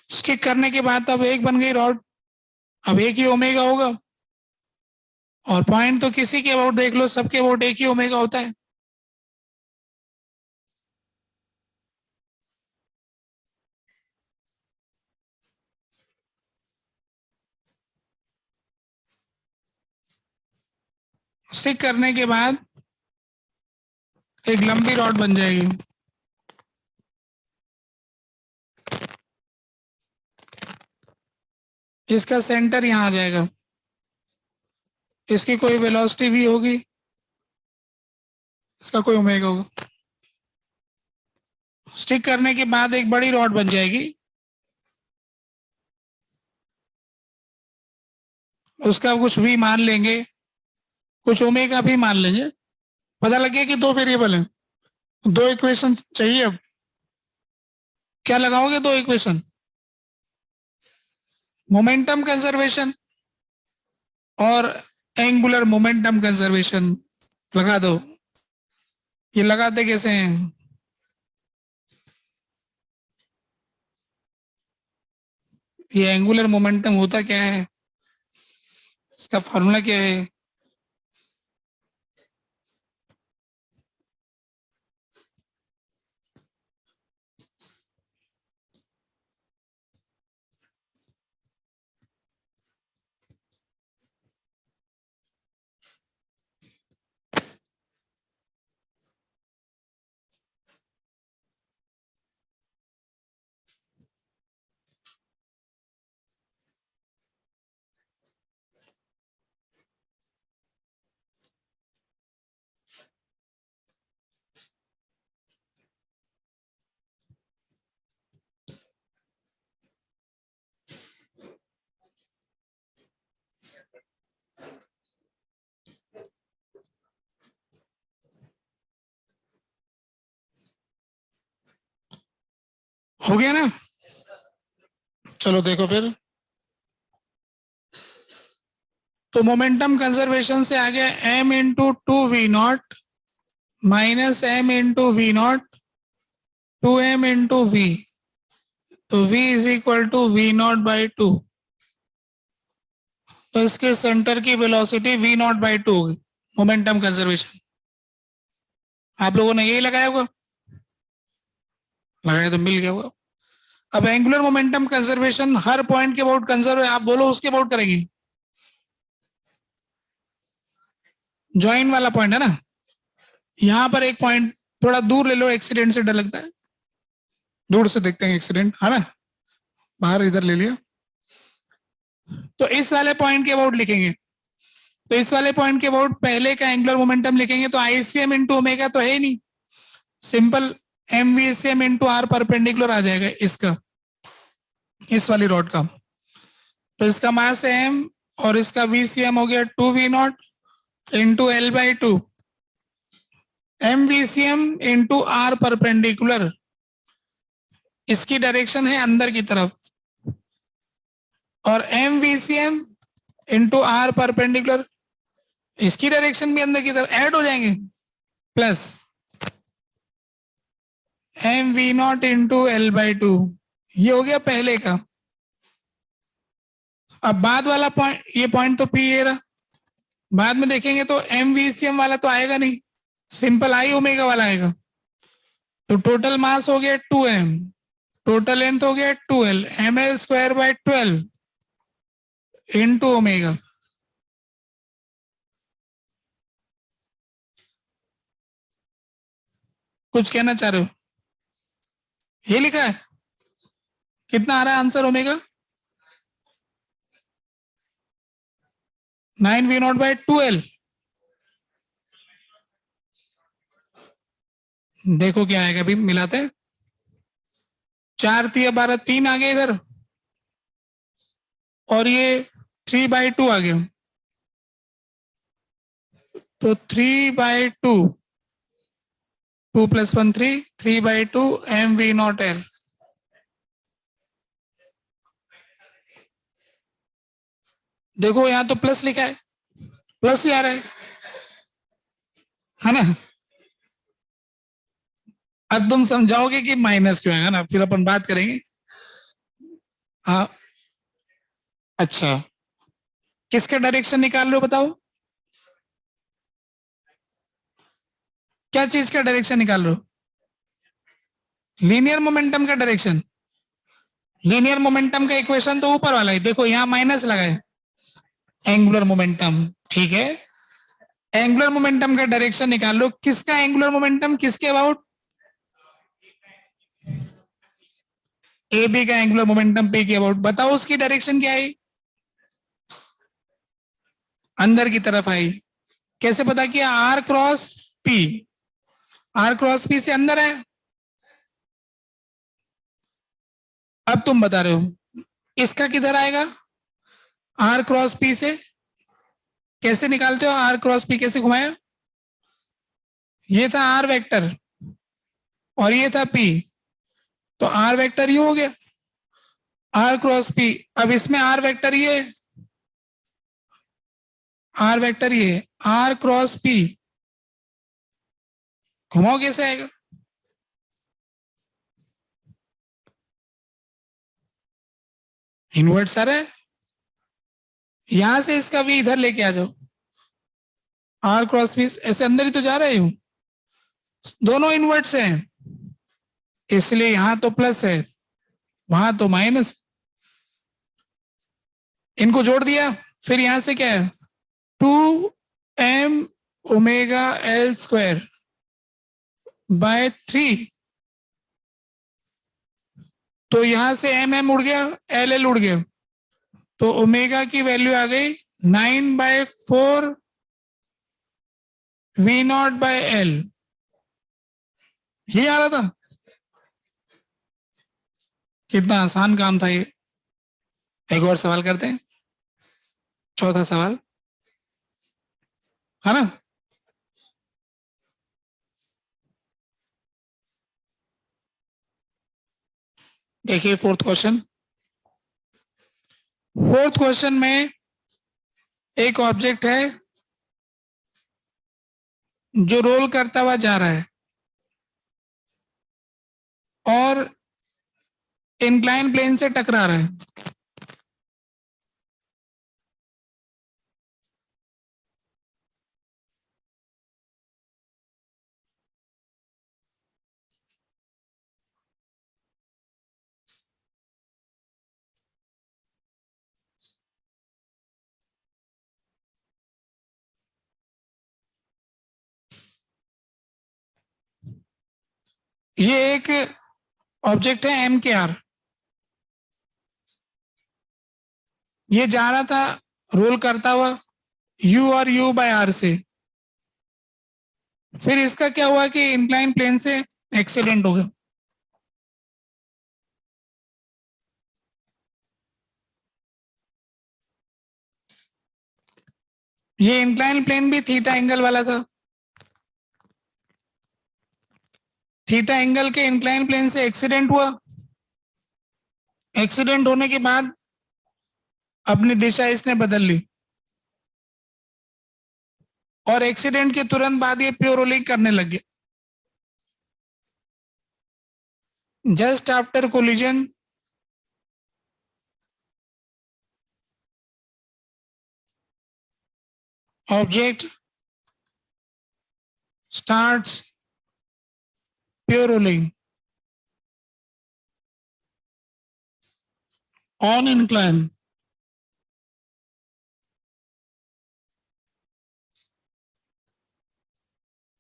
स्टिक करने के बाद अब एक बन गई रॉड, अब एक ही ओमेगा होगा, और पॉइंट तो किसी के अबाउट देख लो, सबके अबाउट एक ही ओमेगा होता है। स्टिक करने के बाद एक लंबी रॉड बन जाएगी, इसका सेंटर यहां आ जाएगा, इसकी कोई वेलोसिटी भी होगी, इसका कोई ओमेगा होगा। स्टिक करने के बाद एक बड़ी रॉड बन जाएगी, उसका कुछ भी मान लेंगे, कुछ ओमेगा भी मान लेंगे। पता लग गया कि दो वेरिएबल हैं, दो इक्वेशन चाहिए। अब क्या लगाओगे दो इक्वेशन? मोमेंटम कंजर्वेशन और एंगुलर मोमेंटम कंजर्वेशन लगा दो। ये लगाते कैसे हैं? ये एंगुलर मोमेंटम होता क्या है, इसका फॉर्मूला क्या है? हो गया ना? चलो देखो फिर, तो मोमेंटम कंजर्वेशन से आ गया m into two V naught minus m into V naught 2m into V, तो v is equal to V naught by two. तो इसके सेंटर की velocity v naught by two होगी मोमेंटम कंजर्वेशन। आप लोगों ने यही लगाया होगा, लगाया तो मिल गया होगा। अब एंगुलर मोमेंटम कंजर्वेशन हर पॉइंट के अबाउट कंजर्व, आप बोलो उसके अबाउट करेंगे। ज्वाइन वाला पॉइंट है ना, यहां पर एक पॉइंट थोड़ा दूर ले लो, एक्सीडेंट से डर लगता है, दूर से देखते हैं एक्सीडेंट, है ना, बाहर इधर ले लिया। तो इस वाले पॉइंट के अबाउट लिखेंगे, तो इस वाले पॉइंट के अबाउट पहले का एंगुलर मोमेंटम लिखेंगे, तो आईसीएम इंटू ओमेगा तो है ही नहीं, सिंपल एमवीसीएम इंटू आर परपेंडिकुलर आ जाएगा इसका, इस वाली रॉड का। तो इसका मास है एम और इसका वीसीएम हो गया 2v0 into L by two, MVCM into R perpendicular, इसकी डायरेक्शन है अंदर की तरफ, और एमवीसीएम इंटू आर परपेंडिकुलर, इसकी डायरेक्शन भी अंदर की तरफ, ऐड हो जाएंगे, plus M V naught into L by two, ये हो गया पहले का। अब बाद वाला पॉइंट, ये पॉइंट तो पी ये रहा, बाद में देखेंगे तो एम वी सी एम वाला तो आएगा नहीं, सिंपल आई ओमेगा वाला आएगा। तो टोटल मास हो गया 2m, टोटल लेंथ हो गया 2l, ml square by 12 into omega. कुछ कहना चाह रहे हो? ये लिखा है, कितना आ रहा है answer omega? 9v0 bye 2l। देखो क्या आएगा, अभी मिलाते हैं, 4 3 12 3 आ गए इधर, और ये 3/2 आ गया, तो 3/2, 2 + 1 3, 3/2 mv0l। देखो यहां तो प्लस लिखा है, प्लस ही आ रहा है ना। अब तुम समझाओगे कि माइनस क्यों आएगा ना, फिर अपन बात करेंगे। हाँ, अच्छा, किसका डायरेक्शन निकाल रहे हो बताओ, क्या चीज का डायरेक्शन निकाल रहे हो? लीनियर मोमेंटम का डायरेक्शन। लीनियर मोमेंटम का इक्वेशन तो ऊपर वाला है, देखो यहां माइनस लगा है, एंगुलर मोमेंटम, ठीक है। एंगुलर मोमेंटम का डायरेक्शन निकाल लो, किसका एंगुलर मोमेंटम, किसके अबाउट? ए बी का एंगुलर मोमेंटम पे के अबाउट, बताओ उसकी डायरेक्शन क्या आई? अंदर की तरफ आई। कैसे पता किया? R cross P, R cross P से अंदर है। अब तुम बता रहे हो इसका किधर आएगा? आर क्रॉस पी से कैसे निकालते हो? आर क्रॉस पी कैसे घुमाया? ये था आर वेक्टर और ये था पी, तो आर वेक्टर ये हो गया, आर क्रॉस पी। अब इसमें आर वेक्टर ये, आर वेक्टर ये, आर क्रॉस पी, घुमाओ कैसे आएगा? इनवर्ट सर है, यहां से इसका वी इधर लेके आ जाओ, आर क्रॉस पी ऐसे अंदर ही तो जा रहे हूं, दोनों इनवर्ट्स हैं, इसलिए यहां तो प्लस है वहां तो माइनस, इनको जोड़ दिया, फिर यहां से क्या है 2m omega L square by 3, तो यहां से एम उड़ गया, एल उड़ गया, तो ओमेगा की वैल्यू आ गई 9/4 v0/l। ये आ रहा था, कितना आसान काम था ये। एक और सवाल करते हैं, चौथा सवाल, है ना। देखिए फोर्थ क्वेश्चन, फोर्थ क्वेश्चन में एक ऑब्जेक्ट है जो रोल करता हुआ जा रहा है और इंक्लाइन प्लेन से टकरा रहा है। ये एक ऑब्जेक्ट है एम के आर, ये जा रहा था रोल करता हुआ यू और यू बाय आर से। फिर इसका क्या हुआ कि इंक्लाइन प्लेन से एक्सीडेंट हो गया। ये इंक्लाइन प्लेन भी थीटा एंगल वाला था। थीटा एंगल के इंक्लाइन प्लेन से एक्सीडेंट हुआ। एक्सीडेंट होने के बाद अपनी दिशा इसने बदल ली और एक्सीडेंट के तुरंत बाद ये प्योर रोलिंग करने लग गया। Just after collision object starts pure rolling on incline.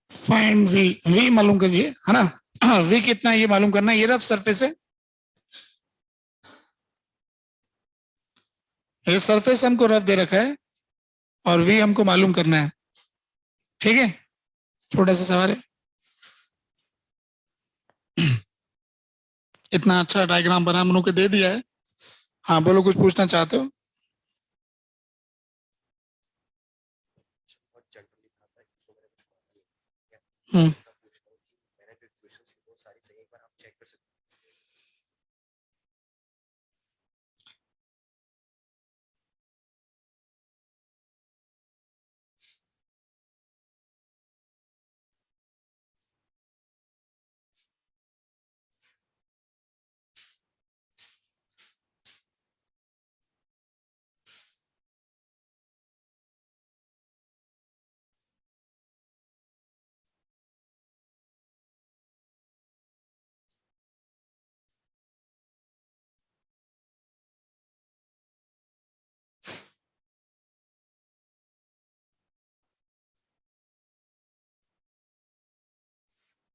Find V, V मालूम करिए, है ना। वी कितना है ये मालूम करना है। ये रफ सरफेस है, ये सरफेस हमको रफ दे रखा है और वी हमको मालूम करना है। ठीक है, छोटा सा सवाल है। इतना अच्छा डायग्राम बना मनु के दे दिया है। हाँ बोलो, कुछ पूछना चाहते हो? हम्म,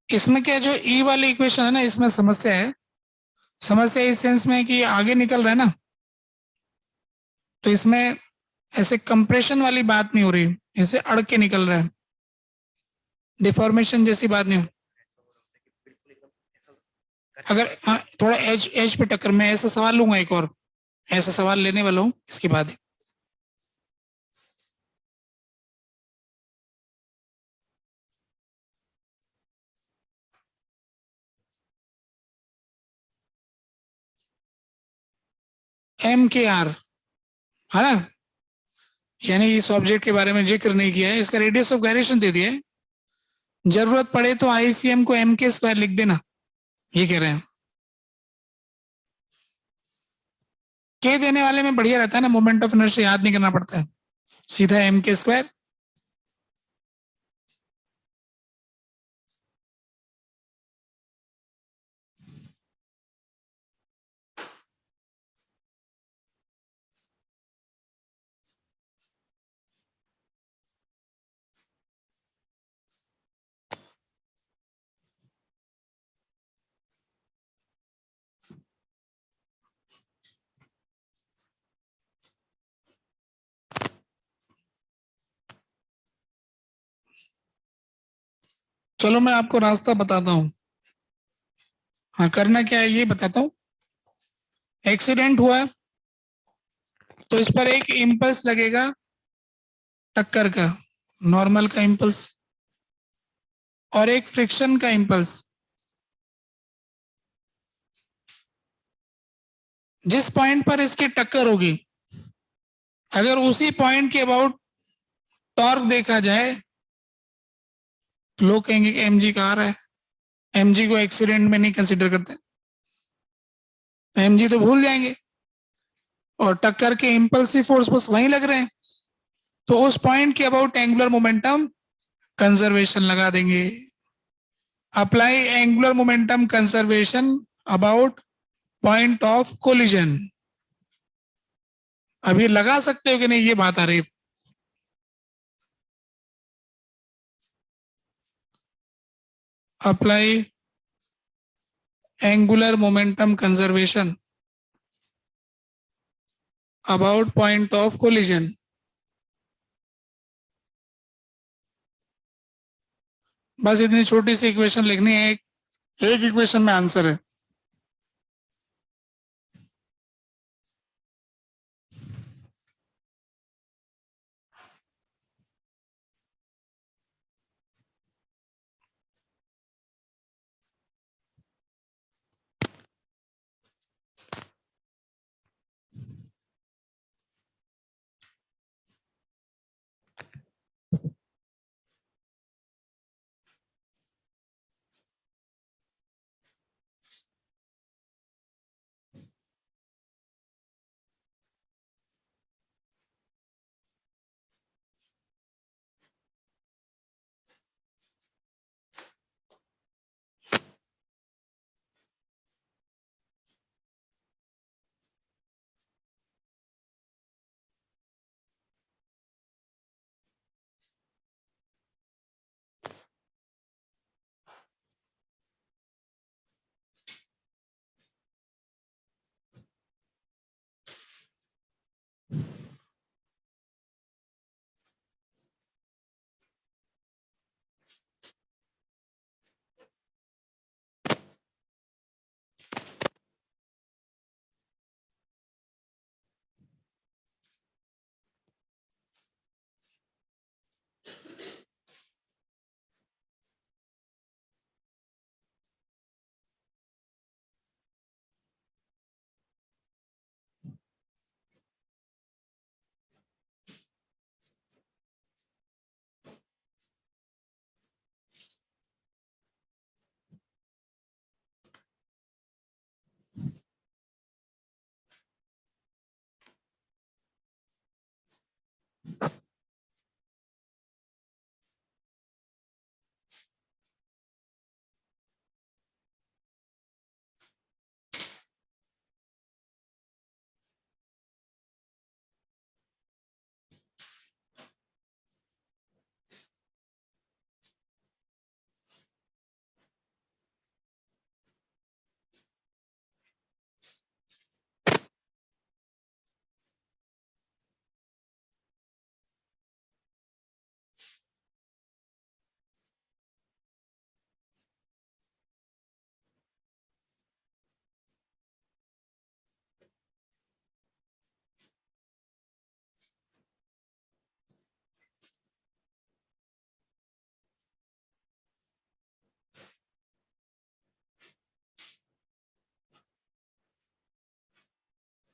इसमें क्या जो ई वाली इक्वेशन है ना, इसमें समस्या है। समस्या इस सेंस में कि आगे निकल रहा है ना, तो इसमें ऐसे कंप्रेशन वाली बात नहीं हो रही, ऐसे अड़ के निकल रहा है, डिफॉर्मेशन जैसी बात नहीं हो। अगर थोड़ा एज एज पे टक्कर, मैं ऐसा सवाल लूंगा, एक और ऐसा सवाल लेने वाला हूँ इसके बाद। एम के आर, है ना, यानी इस ऑब्जेक्ट के बारे में जिक्र नहीं किया है, इसका रेडियस ऑफ गायरेशन दे दिया है। जरूरत पड़े तो आईसीएम को एम के स्क्वायर लिख देना, ये कह रहे हैं। के देने वाले में बढ़िया रहता है ना, मोमेंट ऑफ इनर्शिया याद नहीं करना पड़ता है, सीधा एम के स्क्वायर। चलो मैं आपको रास्ता बताता हूँ। हाँ, करना क्या है ये बताता हूँ। एक्सीडेंट हुआ तो इस पर एक इम्पल्स लगेगा टक्कर का, नॉर्मल का इम्पल्स, और एक फ्रिक्शन का इम्पल्स। जिस पॉइंट पर इसकी टक्कर होगी अगर उसी पॉइंट के अबाउट टॉर्क देखा जाए तो लोग कहेंगे कि एमजी कहाँ रहा है, एमजी को एक्सीडेंट में नहीं कंसिडर करते, एमजी तो भूल जाएंगे और टक्कर के इंपल्सिव फोर्स बस वहीं लग रहे हैं, तो उस पॉइंट के अबाउट एंगुलर मोमेंटम कंजर्वेशन लगा देंगे। Apply angular momentum conservation about point of collision. अब ये लगा सकते हो कि नहीं, ये बात आ रही है। Apply angular momentum conservation about point of collision. बस इतनी छोटी सी इक्वेशन लिखनी है, एक इक्वेशन में आंसर है।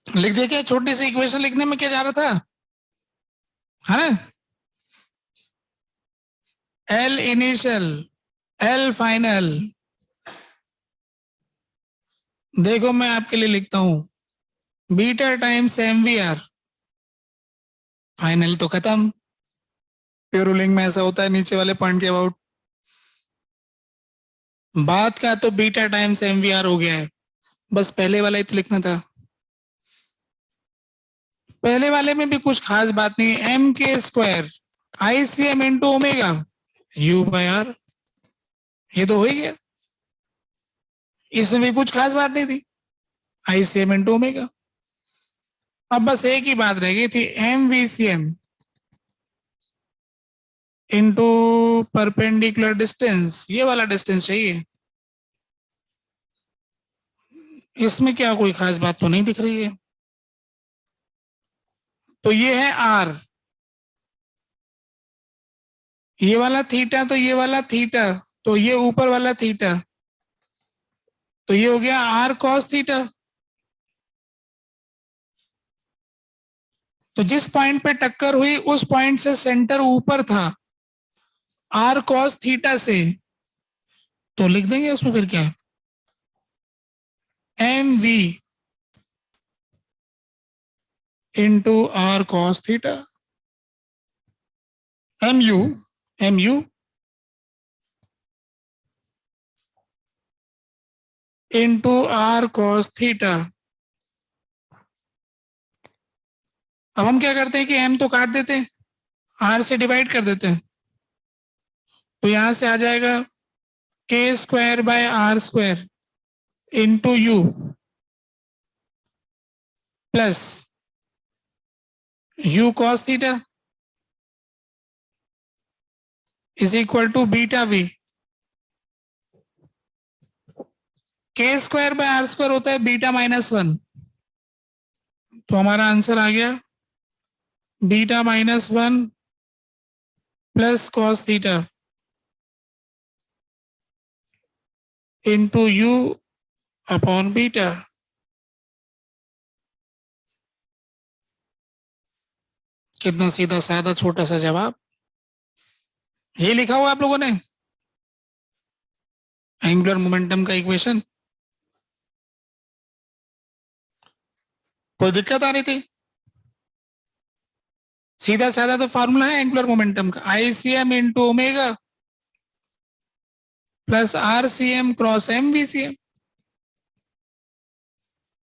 लिख दिया क्या? छोटी सी इक्वेशन लिखने में क्या जा रहा था, है ना? L initial, L final. देखो मैं आपके लिए लिखता हूं, बीटा टाइम्स एमवीआर, फाइनल तो खत्म। प्योरोलिंग में ऐसा होता है नीचे वाले पॉइंट के अबाउट। बात का तो बीटा टाइम्स एमवीआर हो गया है, बस पहले वाला ही तो लिखना था। पहले वाले में भी कुछ खास बात नहीं है, M K square ICM into omega U by R, ये तो हो ही गया, इसमें भी कुछ खास बात नहीं थी, आईसीएम इंटू ओमेगा। अब बस एक ही बात रह गई थी, M VCM into perpendicular distance, ये वाला डिस्टेंस चाहिए। इसमें क्या कोई खास बात तो नहीं दिख रही है। तो ये है आर, ये वाला थीटा, तो ये वाला थीटा, तो ये ऊपर वाला थीटा, तो ये हो गया आर कॉस थीटा। तो जिस पॉइंट पे टक्कर हुई उस पॉइंट से सेंटर ऊपर था r cos थीटा से, तो लिख देंगे उसमें फिर क्या है, mv into r cos theta, mu into r cos theta. अब हम क्या करते हैं कि m तो काट देते हैं, r से डिवाइड कर देते हैं, तो यहां से आ जाएगा k square by r square into U plus u cos theta is equal to beta v। k square by r square होता है बीटा -1, तो हमारा आंसर आ गया beta -1 plus cos theta into U upon beta. कितना सीधा साधा छोटा सा जवाब, ये लिखा हुआ आप लोगों ने एंगुलर मोमेंटम का इक्वेशन। कोई दिक्कत आ रही थी? सीधा साधा तो फॉर्मूला है एंगुलर मोमेंटम का, ICM into omega plus RCM cross MVCM।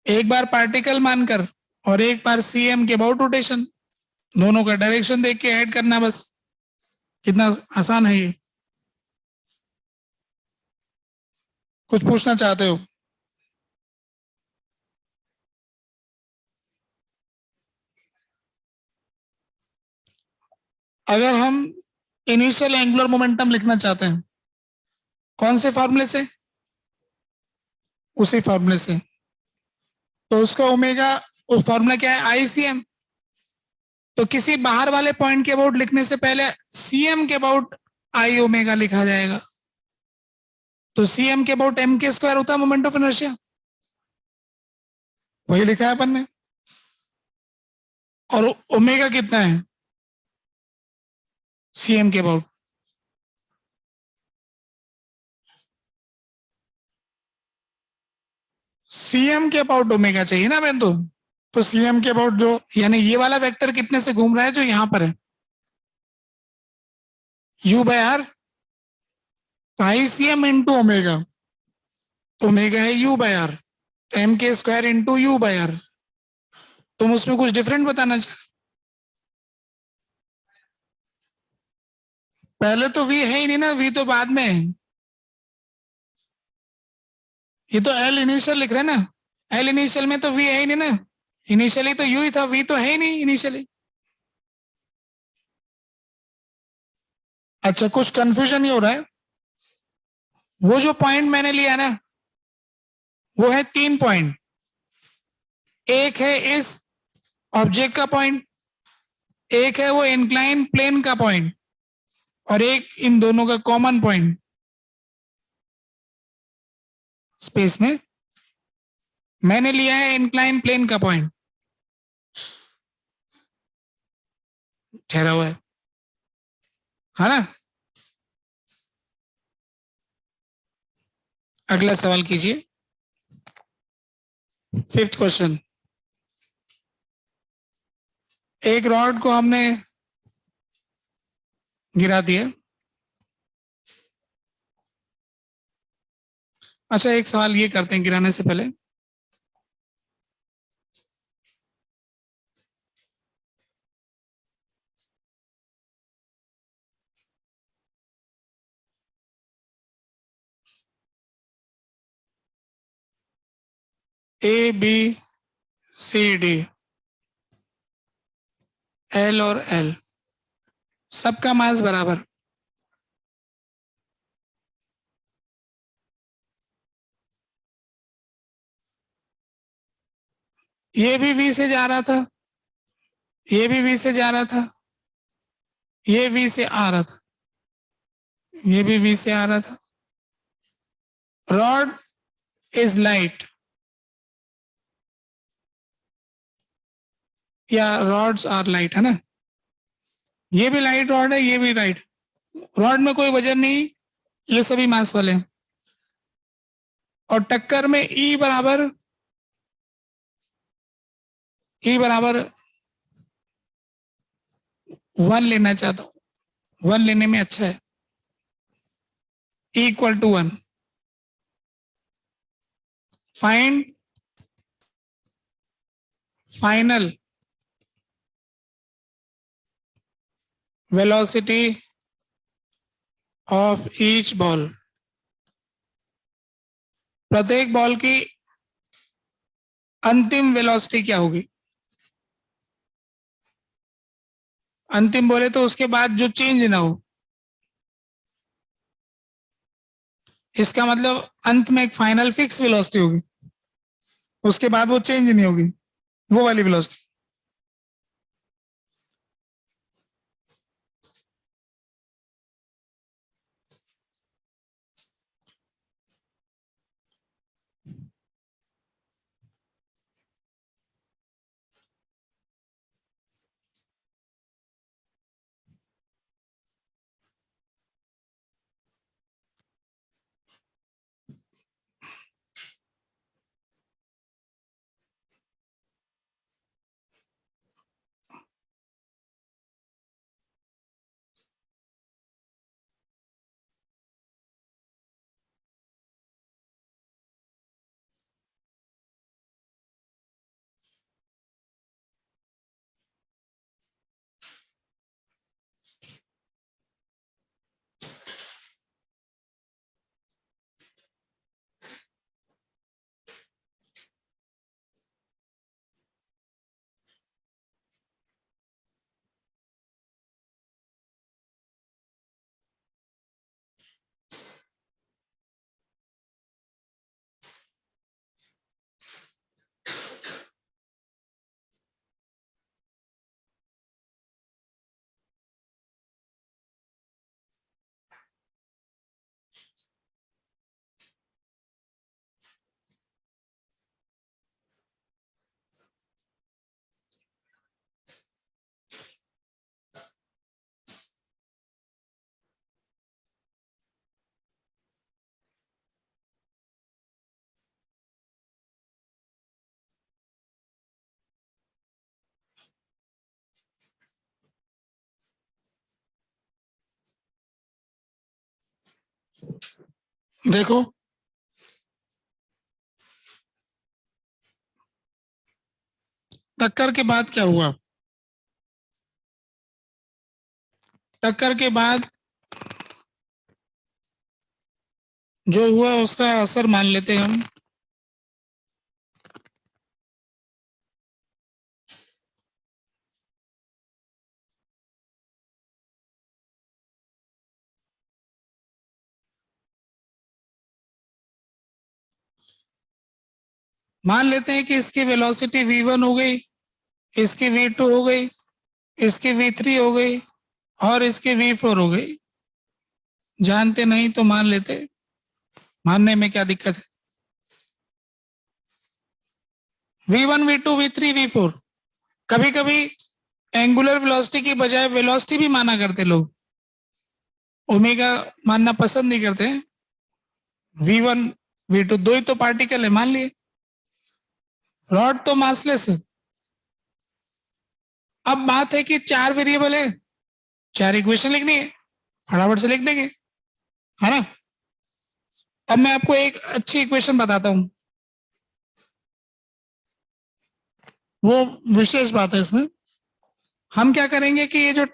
एक बार पार्टिकल मानकर और एक बार CM के अबाउट रोटेशन, दोनों का डायरेक्शन देख के ऐड करना बस। कितना आसान है ये। कुछ पूछना चाहते हो? अगर हम इनिशियल एंगुलर मोमेंटम लिखना चाहते हैं कौन से फॉर्मूले से? उसी फॉर्मूले से। तो उसका ओमेगा, उस फॉर्मूला क्या है? ICM। तो किसी बाहर वाले पॉइंट के अबाउट लिखने से पहले CM के अबाउट I ओमेगा लिखा जाएगा। तो CM के अबाउट M के स्क्वायर होता है मोमेंट ऑफ इनर्शिया, वही लिखा है अपन ने। और ओमेगा कितना है CM के अबाउट? CM के अबाउट ओमेगा चाहिए ना मैं तो CM के अबाउट जो, यानी ये वाला वेक्टर कितने से घूम रहा है जो यहां पर है, U by R, ICM into omega, omega है U by R, M K square into U by R. तुम उसमें कुछ डिफरेंट बताना चाह, पहले तो V है ही नहीं ना, V तो बाद में है। ये तो L इनिशियल लिख रहे हैं ना, L इनिशियल में तो V है ही नहीं ना, इनिशियली तो U ही था, V तो है ही नहीं इनिशियली। अच्छा, कुछ कंफ्यूजन ही हो रहा है। वो जो पॉइंट मैंने लिया ना, वो है 3 पॉइंट। एक है इस ऑब्जेक्ट का पॉइंट, एक है वो इंक्लाइन प्लेन का पॉइंट, और एक इन दोनों का कॉमन पॉइंट स्पेस में। मैंने लिया है इंक्लाइन प्लेन का पॉइंट, ठहरा हुआ है ना। अगला सवाल कीजिए, 5th क्वेश्चन। एक रॉड को हमने गिरा दिया। अच्छा, एक सवाल ये करते हैं गिराने से पहले, ABCD L और L सबका मास बराबर, ये भी V से जा रहा था, ये भी V से जा रहा था, ये V से आ रहा था, ये भी V से आ रहा था। रॉड इज लाइट, या रॉड्स आर लाइट, है ना। ये भी लाइट रॉड है, ये भी लाइट रॉड में कोई वजन नहीं, ये सभी मास वाले हैं। और टक्कर में ई बराबर 1 लेना चाहता हूं, 1 लेने में अच्छा है। Equal to 1। Find final velocity of each ball. प्रत्येक बॉल की अंतिम वेलोसिटी क्या होगी। अंतिम बोले तो उसके बाद जो चेंज ना हो, इसका मतलब अंत में एक फाइनल फिक्स वेलोसिटी होगी, उसके बाद वो चेंज नहीं होगी, वो वाली वेलोसिटी। देखो टक्कर के बाद क्या हुआ। टक्कर के बाद जो हुआ उसका असर मान लेते हैं हम। मान लेते हैं कि इसकी वेलोसिटी v1 हो गई, इसकी v2 हो गई, इसकी v3 हो गई और इसकी v4 हो गई। जानते नहीं तो मान लेते, मानने में क्या दिक्कत है। v1 v2 v3 v4। कभी कभी एंगुलर वेलोसिटी की बजाय वेलोसिटी भी माना करते लोग, ओमेगा मानना पसंद नहीं करते। v1 v2 दो ही तो पार्टिकल है मान लिए, रॉड तो मासलेस है। अब बात है कि 4 वेरिएबल है, 4 इक्वेशन लिखनी है, फटाफट से लिख देंगे, है ना। अब मैं आपको एक अच्छी इक्वेशन बताता हूं, वो विशेष बात है इसमें। हम क्या करेंगे कि ये जो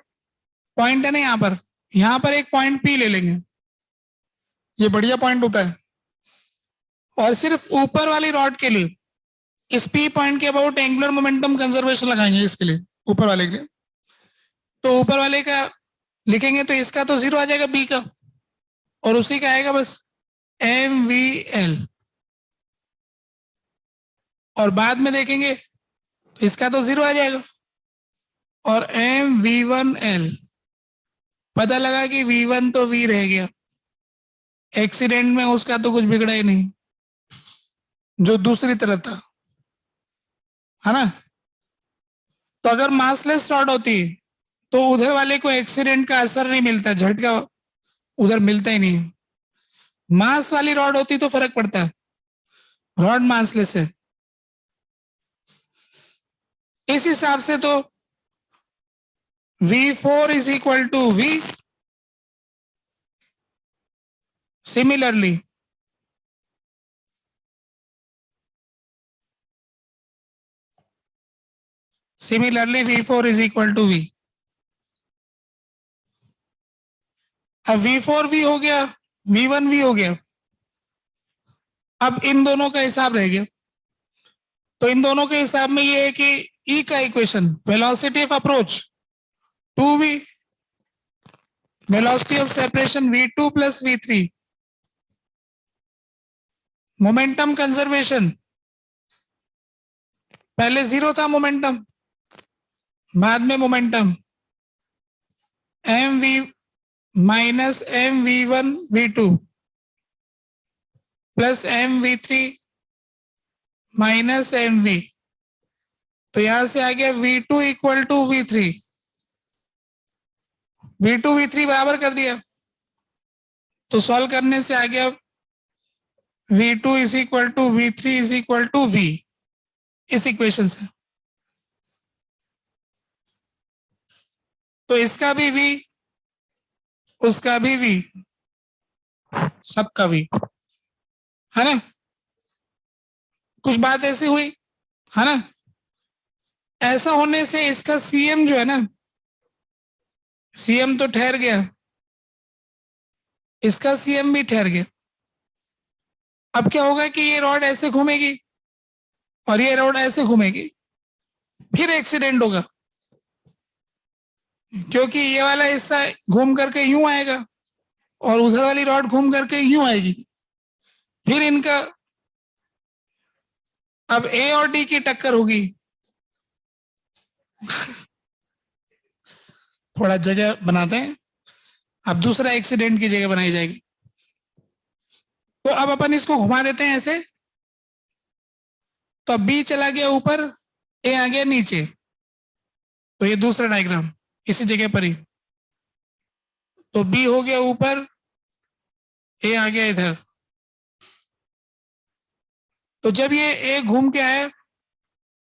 पॉइंट है ना, यहां पर एक पॉइंट पी ले लेंगे, ये बढ़िया पॉइंट होता है। और सिर्फ ऊपर वाली रॉड के लिए इस पी पॉइंट के अबाउट एंगुलर मोमेंटम कंजर्वेशन लगाएंगे, इसके लिए ऊपर वाले के लिए। तो ऊपर वाले का लिखेंगे तो इसका तो 0 आ जाएगा बी का, और उसी का आएगा बस MVL। और बाद में देखेंगे तो इसका तो 0 आ जाएगा और MV1L। पता लगा कि V1 तो V रह गया, एक्सीडेंट में उसका तो कुछ बिगड़ा ही नहीं, जो दूसरी तरफ था, है ना। तो अगर मासलेस रॉड होती तो उधर वाले को एक्सीडेंट का असर नहीं मिलता, झटका उधर मिलता ही नहीं। मास वाली रॉड होती तो फर्क पड़ता है, रॉड मासलेस है। इस हिसाब से तो V4 is equal to V। Similarly V4 is equal to V। अब V4 भी हो गया, V1 भी हो गया। अब इन दोनों का हिसाब रह गया। तो इन दोनों के हिसाब में ये है कि E का equation, velocity of approach 2V, velocity of separation V2 plus V3, momentum conservation, पहले 0 था मोमेंटम, बाद में momentum mv minus mv1 v2 plus mv3 minus mv। तो यहां से आ गया v2 equal to v3, v2 v3 बराबर कर दिया। तो सॉल्व करने से आ गया v2 is equal to v3 is equal to v, इस इक्वेशन से। तो इसका भी v, उसका भी v, सबका v, है ना। कुछ बात ऐसी हुई, है ना। ऐसा होने से इसका cm जो है ना, cm तो ठहर गया, इसका cm भी ठहर गया। अब क्या होगा कि ये रॉड ऐसे घूमेगी और ये रॉड ऐसे घूमेगी, फिर एक्सीडेंट होगा, क्योंकि ये वाला हिस्सा घूम करके यूं आएगा और उधर वाली रॉड घूम करके यूं आएगी। फिर इनका अब A और D की टक्कर होगी। थोड़ा जगह बनाते हैं, अब दूसरा एक्सीडेंट की जगह बनाई जाएगी। तो अब अपन इसको घुमा देते हैं ऐसे। तो B चला गया ऊपर, A आ गया नीचे। तो ये दूसरा डायग्राम इसी जगह पर ही। तो B हो गया ऊपर, A आ गया इधर। तो जब ये A घूम के आया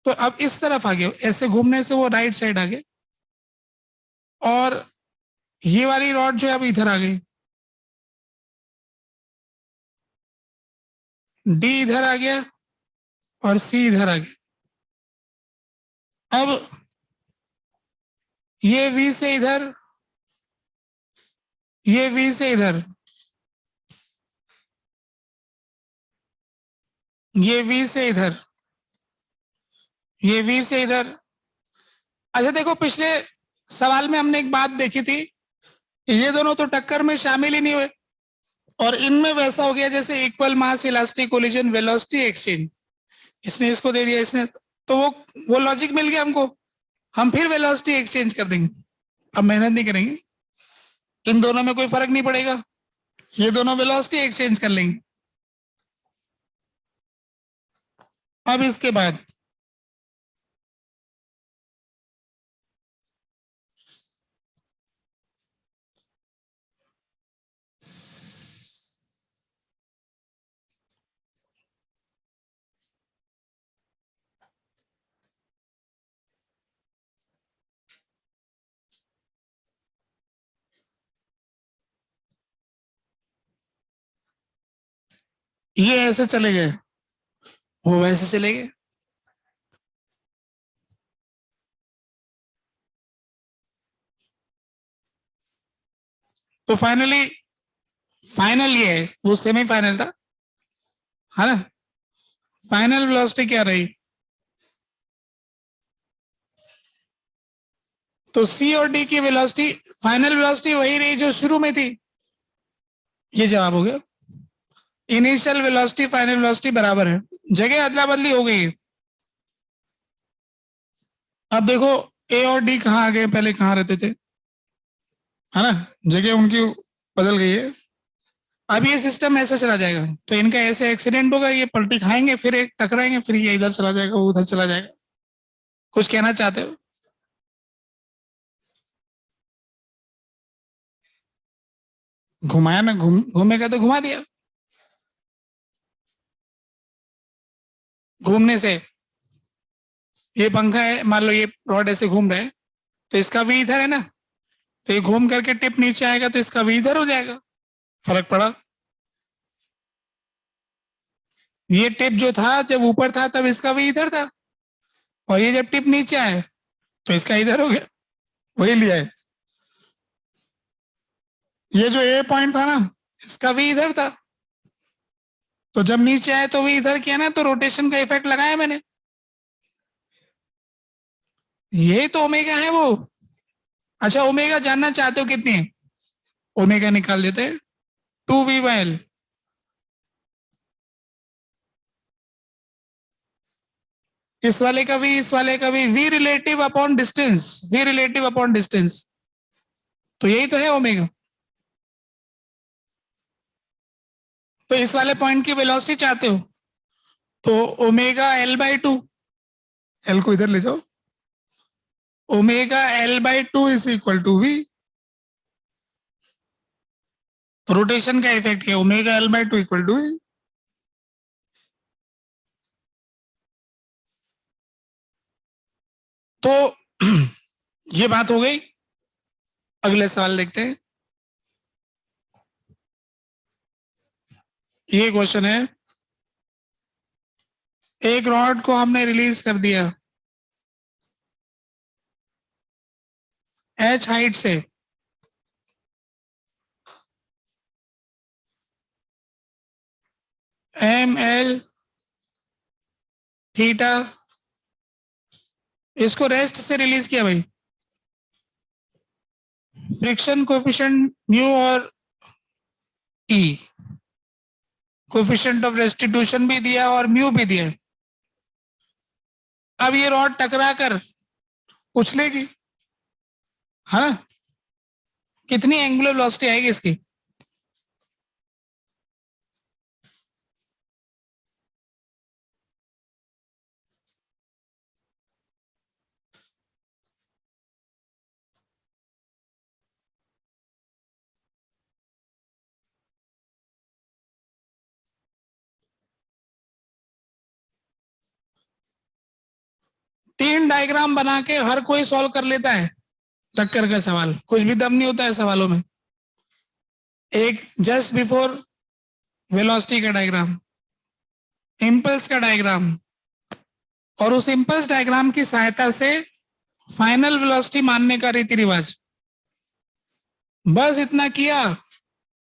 तो अब इस तरफ आ गया, ऐसे घूमने से वो राइट साइड आ गए और ये वाली रॉड जो है अब इधर आ गई, D इधर आ गया और C इधर आ गया। अब ये V से इधर, ये V से इधर, ये V से इधर, ये V से इधर। अच्छा देखो, पिछले सवाल में हमने एक बात देखी थी, ये दोनों तो टक्कर में शामिल ही नहीं हुए और इनमें वैसा हो गया जैसे इक्वल मास इलास्टिक कोलिजन वेलोसिटी एक्सचेंज। इसने इसको दे दिया, इसने, तो वो लॉजिक मिल गया हमको। हम फिर वेलोसिटी एक्सचेंज कर देंगे, अब मेहनत नहीं करेंगे, इन दोनों में कोई फर्क नहीं पड़ेगा, ये दोनों वेलोसिटी एक्सचेंज कर लेंगे। अब इसके बाद ये ऐसे चले गए, वो वैसे चले गए। तो फाइनली फाइनल ये है, वो सेमीफाइनल था, है ना। फाइनल वेलोसिटी क्या रही? तो C और D की वेलोसिटी, फाइनल वेलोसिटी वही रही जो शुरू में थी। ये जवाब हो गया, इनिशियल वेलोसिटी फाइनल वेलोसिटी बराबर है, जगह अदला बदली हो गई है। अब देखो A और D कहाँ आ गए, पहले कहाँ रहते थे, है ना, जगह उनकी बदल गई है। अब ये सिस्टम ऐसे चला जाएगा, तो इनका ऐसे एक्सीडेंट होगा, ये पलटी खाएंगे, फिर एक टकराएंगे, फिर ये इधर चला जाएगा, वो उधर चला जाएगा। कुछ कहना चाहते हो? घुमाया ना, घूमेगा तो घुमा दिया। घूमने से ये पंखा है, मान लो ये रॉड ऐसे घूम रहा है, तो इसका भी इधर है ना, तो ये घूम करके टिप नीचे आएगा तो इसका भी इधर हो जाएगा। फर्क पड़ा। ये टिप जो था जब ऊपर था तब इसका भी इधर था, और ये जब टिप नीचे आए तो इसका इधर हो गया। वही लिया है। ये जो ए पॉइंट था ना, इसका भी इधर था, तो जब नीचे आए तो भी इधर किया ना, तो रोटेशन का इफेक्ट लगाया मैंने। ये तो ओमेगा है वो। अच्छा, ओमेगा जानना चाहते हो कितनी है? ओमेगा निकाल देते हैं, 2V/L। इस वाले का भी, इस वाले का भी, V relative upon distance, V relative upon distance, तो यही तो है ओमेगा। तो इस वाले पॉइंट की वेलोसिटी चाहते हो, तो ओमेगा L/2, एल को इधर ले जाओ, omega L/2 is equal to V. Rotation का इफेक्ट क्या, omega L/2 equal to V. तो ये बात हो गई। अगले सवाल देखते हैं। ये क्वेश्चन है, एक रॉड को हमने रिलीज कर दिया h हाइट से, ml थीटा, इसको रेस्ट से रिलीज किया भाई। फ्रिक्शन कोफिशिएंट म्यू और ई, कोफिशिएंट ऑफ रेस्टिट्यूशन भी दिया और म्यू भी दिया। अब ये रॉड टकरा कर उछलेगी, है ना? कितनी एंगुलर वेलोसिटी आएगी इसकी? तीन डायग्राम बना के हर कोई सॉल्व कर लेता है टक्कर का सवाल, कुछ भी दम नहीं होता है सवालों में। एक जस्ट बिफोर वेलोसिटी का डायग्राम, इम्पल्स का डायग्राम, और उस इम्पल्स डायग्राम की सहायता से फाइनल वेलोसिटी मानने का रीति रिवाज। बस इतना किया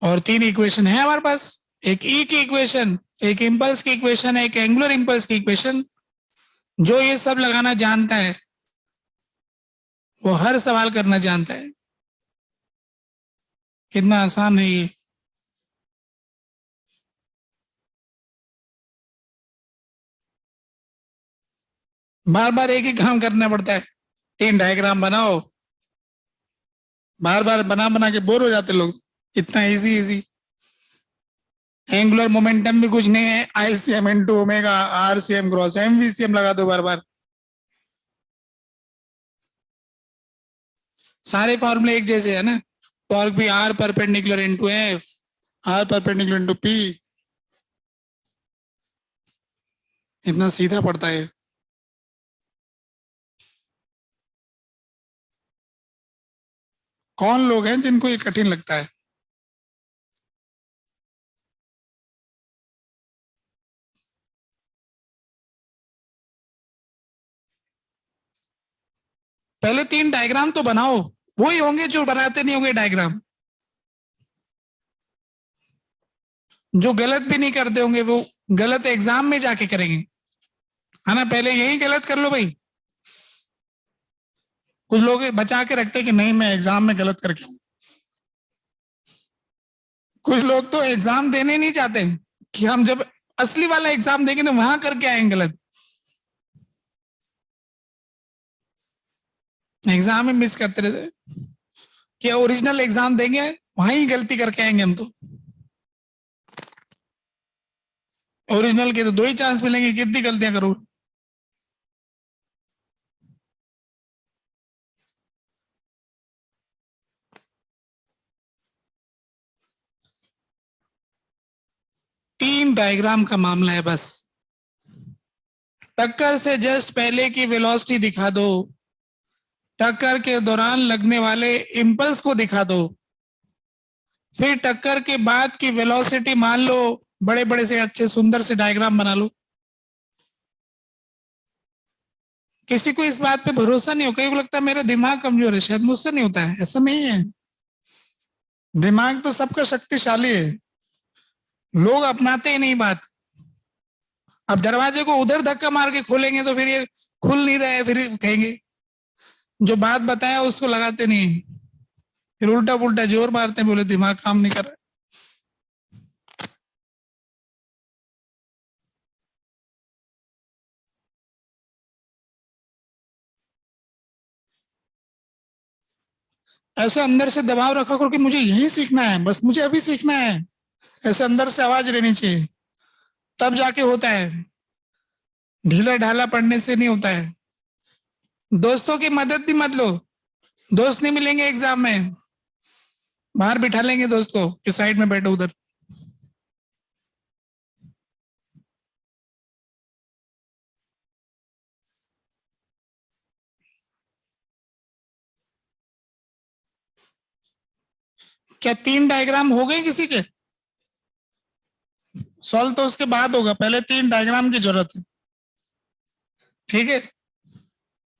और तीन इक्वेशन है हमारे पास। एक ई की इक्वेशन, एक इम्पल्स की इक्वेशन, एक एंगुलर इम्पल्स की इक्वेशन। जो ये सब लगाना जानता है वो हर सवाल करना जानता है। कितना आसान है ये। बार बार एक ही काम करना पड़ता है, तीन डायग्राम बनाओ, बार बार बना बना के बोर हो जाते लोग। इतना इजी इजी। एंगुलर मोमेंटम भी कुछ नहीं है, ICM into omega RCM cross MVCM लगा दो बार बार। सारे फॉर्मूले एक जैसे है ना। टॉर्क भी R perpendicular into F, R perpendicular into P। इतना सीधा पड़ता है। कौन लोग हैं जिनको ये कठिन लगता है? पहले तीन डायग्राम तो बनाओ, वही होंगे जो बनाते नहीं होंगे डायग्राम। जो गलत भी नहीं करते होंगे वो गलत एग्जाम में जाके करेंगे, है ना? पहले यही गलत कर लो भाई। कुछ लोग बचा के रखते कि नहीं मैं एग्जाम में गलत करके आऊं। कुछ लोग तो एग्जाम देने नहीं चाहते कि हम जब असली वाला एग्जाम देंगे ना वहां करके आएंगे गलत। एग्जाम में मिस करते रहते कि ओरिजिनल एग्जाम देंगे वहां ही गलती करके आएंगे हम तो। ओरिजिनल के तो दो ही चांस मिलेंगे, कितनी गलतियां करो। 3 डायग्राम का मामला है बस। टक्कर से जस्ट पहले की वेलोसिटी दिखा दो, टक्कर के दौरान लगने वाले इंपल्स को दिखा दो, फिर टक्कर के बाद की वेलोसिटी मान लो, बड़े बड़े से अच्छे सुंदर से डायग्राम बना लो। किसी को इस बात पे भरोसा नहीं हो, कई को लगता है मेरा दिमाग कमजोर है, शायद मुझसे नहीं होता है। ऐसा नहीं है, दिमाग तो सबका शक्तिशाली है, लोग अपनाते ही नहीं बात। अब दरवाजे को उधर धक्का मार के खोलेंगे तो फिर ये खुल नहीं रहा है, फिर कहेंगे जो बात बताया उसको लगाते नहीं, फिर उल्टा पुल्टा जोर मारते हैं, बोले दिमाग काम नहीं कर रहा। ऐसे अंदर से दबाव रखा करो कि मुझे यही सीखना है, बस मुझे अभी सीखना है, ऐसे अंदर से आवाज रहनी चाहिए, तब जाके होता है। ढीला ढाला पढ़ने से नहीं होता है। दोस्तों की मदद भी मत लो, दोस्त नहीं मिलेंगे एग्जाम में, बाहर बिठा लेंगे दोस्त को कि साइड में बैठो उधर। क्या 3 डायग्राम हो गए किसी के? सॉल्व तो उसके बाद होगा, पहले 3 डायग्राम की जरूरत है। ठीक है,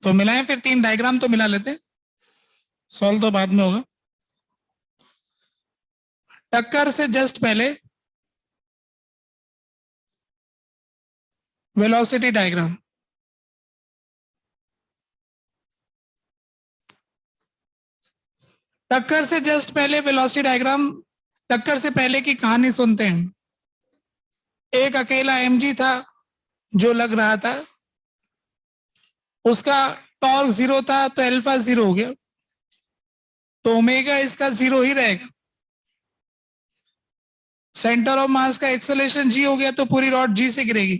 तो मिलाएं फिर, 3 डायग्राम तो मिला लेते, सॉल्व तो बाद में होगा। टक्कर से जस्ट पहले वेलोसिटी डायग्राम। टक्कर से जस्ट पहले वेलोसिटी डायग्राम। टक्कर से पहले की कहानी सुनते हैं। एक अकेला एमजी था जो लग रहा था, उसका टॉर्क 0 था तो अल्फा 0 हो गया, तो ओमेगा इसका 0 ही रहेगा। सेंटर ऑफ मास का एक्सेलरेशन जी हो गया तो पूरी रॉड जी से गिरेगी,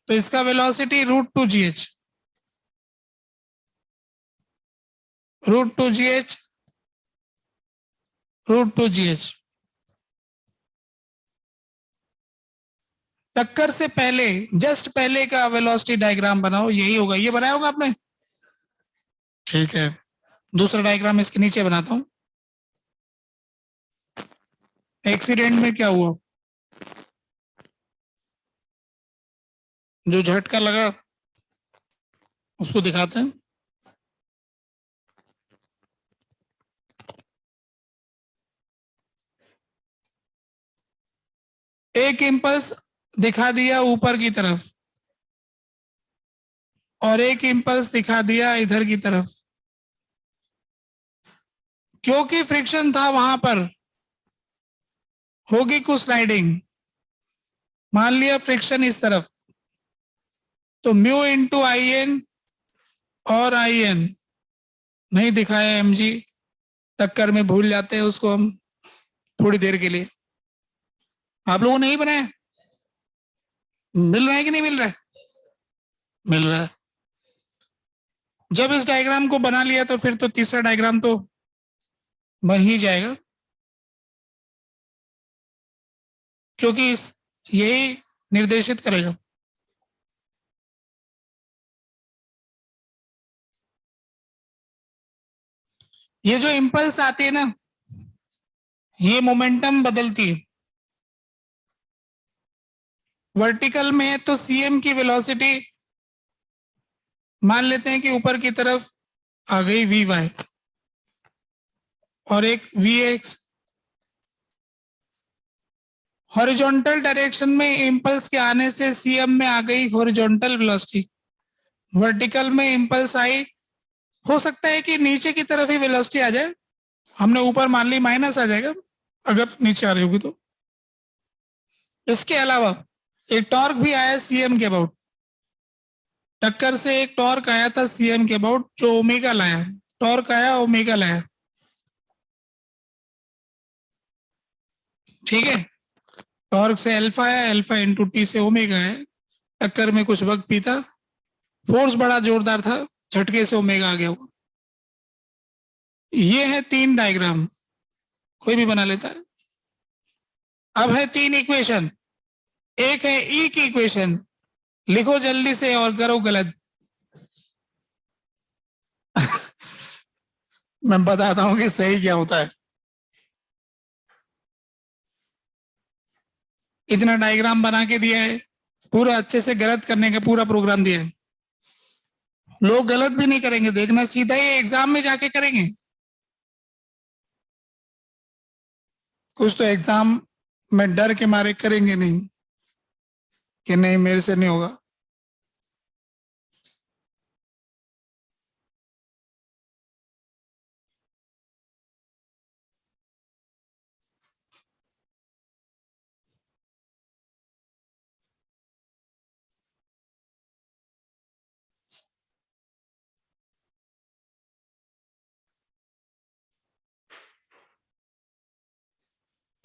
तो इसका वेलोसिटी √2gh, √2gh, √2gh। टक्कर से पहले जस्ट पहले का वेलोसिटी डायग्राम बनाओ, यही होगा। ये बनाया होगा आपने? ठीक है, दूसरा डायग्राम इसके नीचे बनाता हूं। एक्सीडेंट में क्या हुआ, जो झटका लगा उसको दिखाते हैं। एक इंपल्स दिखा दिया ऊपर की तरफ और एक इंपल्स दिखा दिया इधर की तरफ। क्योंकि फ्रिक्शन था वहां पर, होगी कुछ स्लाइडिंग। मान लिया फ्रिक्शन इस तरफ, तो म्यू इंटू आई एन और आई एन नहीं दिखाया एमजी, टक्कर में भूल जाते हैं उसको हम थोड़ी देर के लिए। आप लोगों ने नहीं बनाया? मिल रहा है कि नहीं मिल रहा है? मिल रहा है। जब इस डायग्राम को बना लिया तो फिर तो तीसरा डायग्राम तो बन ही जाएगा, क्योंकि यही निर्देशित करेगा। ये जो इंपल्स आती है ना, ये मोमेंटम बदलती है। वर्टिकल में है तो सीएम की वेलोसिटी मान लेते हैं कि ऊपर की तरफ आ गई वी वाई, और एक वी एक्स। हॉरिजॉन्टल डायरेक्शन में इंपल्स के आने से सीएम में आ गई हॉरिजॉन्टल वेलोसिटी। वर्टिकल में इंपल्स आई, हो सकता है कि नीचे की तरफ ही वेलोसिटी आ जाए, हमने ऊपर मान ली माइनस आ जाएगा अगर नीचे आ रही होगी तो। इसके अलावा एक टॉर्क भी आया सीएम के अबाउट, टक्कर से एक टॉर्क आया था सीएम के अबाउट जो ओमेगा लाया, टॉर्क आया ओमेगा लाया। ठीक है, टॉर्क से अल्फा आया, अल्फा इंटू टी से ओमेगा है। टक्कर में कुछ वक्त पीता, फोर्स बड़ा जोरदार था, झटके से ओमेगा आ गया होगा। ये है 3 डायग्राम, कोई भी बना लेता है। अब है 3 इक्वेशन, एक है ई की इक्वेशन, लिखो जल्दी से और करो गलत। मैं बताता हूं कि सही क्या होता है। इतना डायग्राम बना के दिया है, पूरा अच्छे से गलत करने का पूरा प्रोग्राम दिया है। लोग गलत भी नहीं करेंगे, देखना, सीधा ही एग्जाम में जाके करेंगे। कुछ तो एग्जाम में डर के मारे करेंगे नहीं कि नहीं मेरे से नहीं होगा।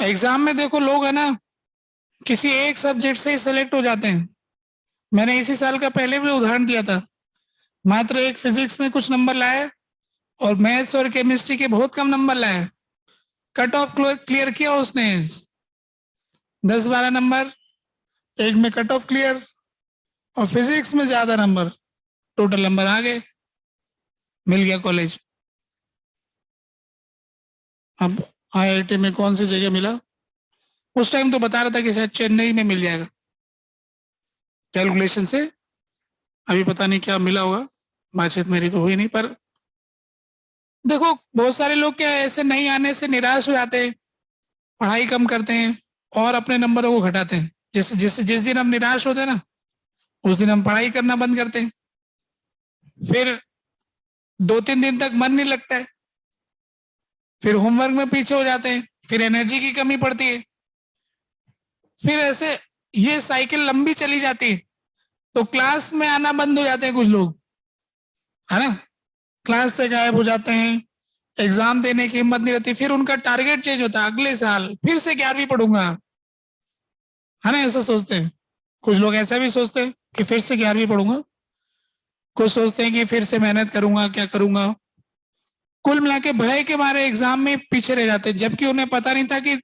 एग्जाम में देखो लोग है ना, किसी एक सब्जेक्ट से ही सिलेक्ट हो जाते हैं। मैंने इसी साल का पहले भी उदाहरण दिया था, मात्र एक फिजिक्स में कुछ नंबर लाए और मैथ्स और केमिस्ट्री के बहुत कम नंबर लाए। कट ऑफ क्लियर किया उसने, 10-12 नंबर एक में कट ऑफ क्लियर, और फिजिक्स में ज्यादा नंबर, टोटल नंबर आ गए, मिल गया कॉलेज। अब आईआईटी में कौन सी जगह मिला, उस टाइम तो बता रहा था कि शायद चेन्नई में मिल जाएगा कैलकुलेशन से, अभी पता नहीं क्या मिला होगा, बातचीत मेरी तो हुई नहीं। पर देखो बहुत सारे लोग क्या है, ऐसे नहीं आने से निराश हो जाते हैं, पढ़ाई कम करते हैं और अपने नंबरों को घटाते हैं। जिस दिन हम निराश होते हैं ना, उस दिन हम पढ़ाई करना बंद करते हैं, फिर 2-3 दिन तक मन नहीं लगता है, फिर होमवर्क में पीछे हो जाते हैं, फिर एनर्जी की कमी पड़ती है, फिर ऐसे ये साइकिल लंबी चली जाती है, तो क्लास में आना बंद हो जाते हैं कुछ लोग, है ना, क्लास से गायब हो जाते हैं, एग्जाम देने की हिम्मत नहीं रहती, फिर उनका टारगेट चेंज होता है, अगले साल फिर से 11वीं पढ़ूंगा, है ना, ऐसा सोचते हैं। कुछ लोग ऐसा भी सोचते हैं कि फिर से 11वीं पढ़ूंगा, कुछ सोचते हैं कि फिर से मेहनत करूंगा, क्या करूंगा। कुल मिला के भय के मारे एग्जाम में पीछे रह जाते, जबकि उन्हें पता नहीं था कि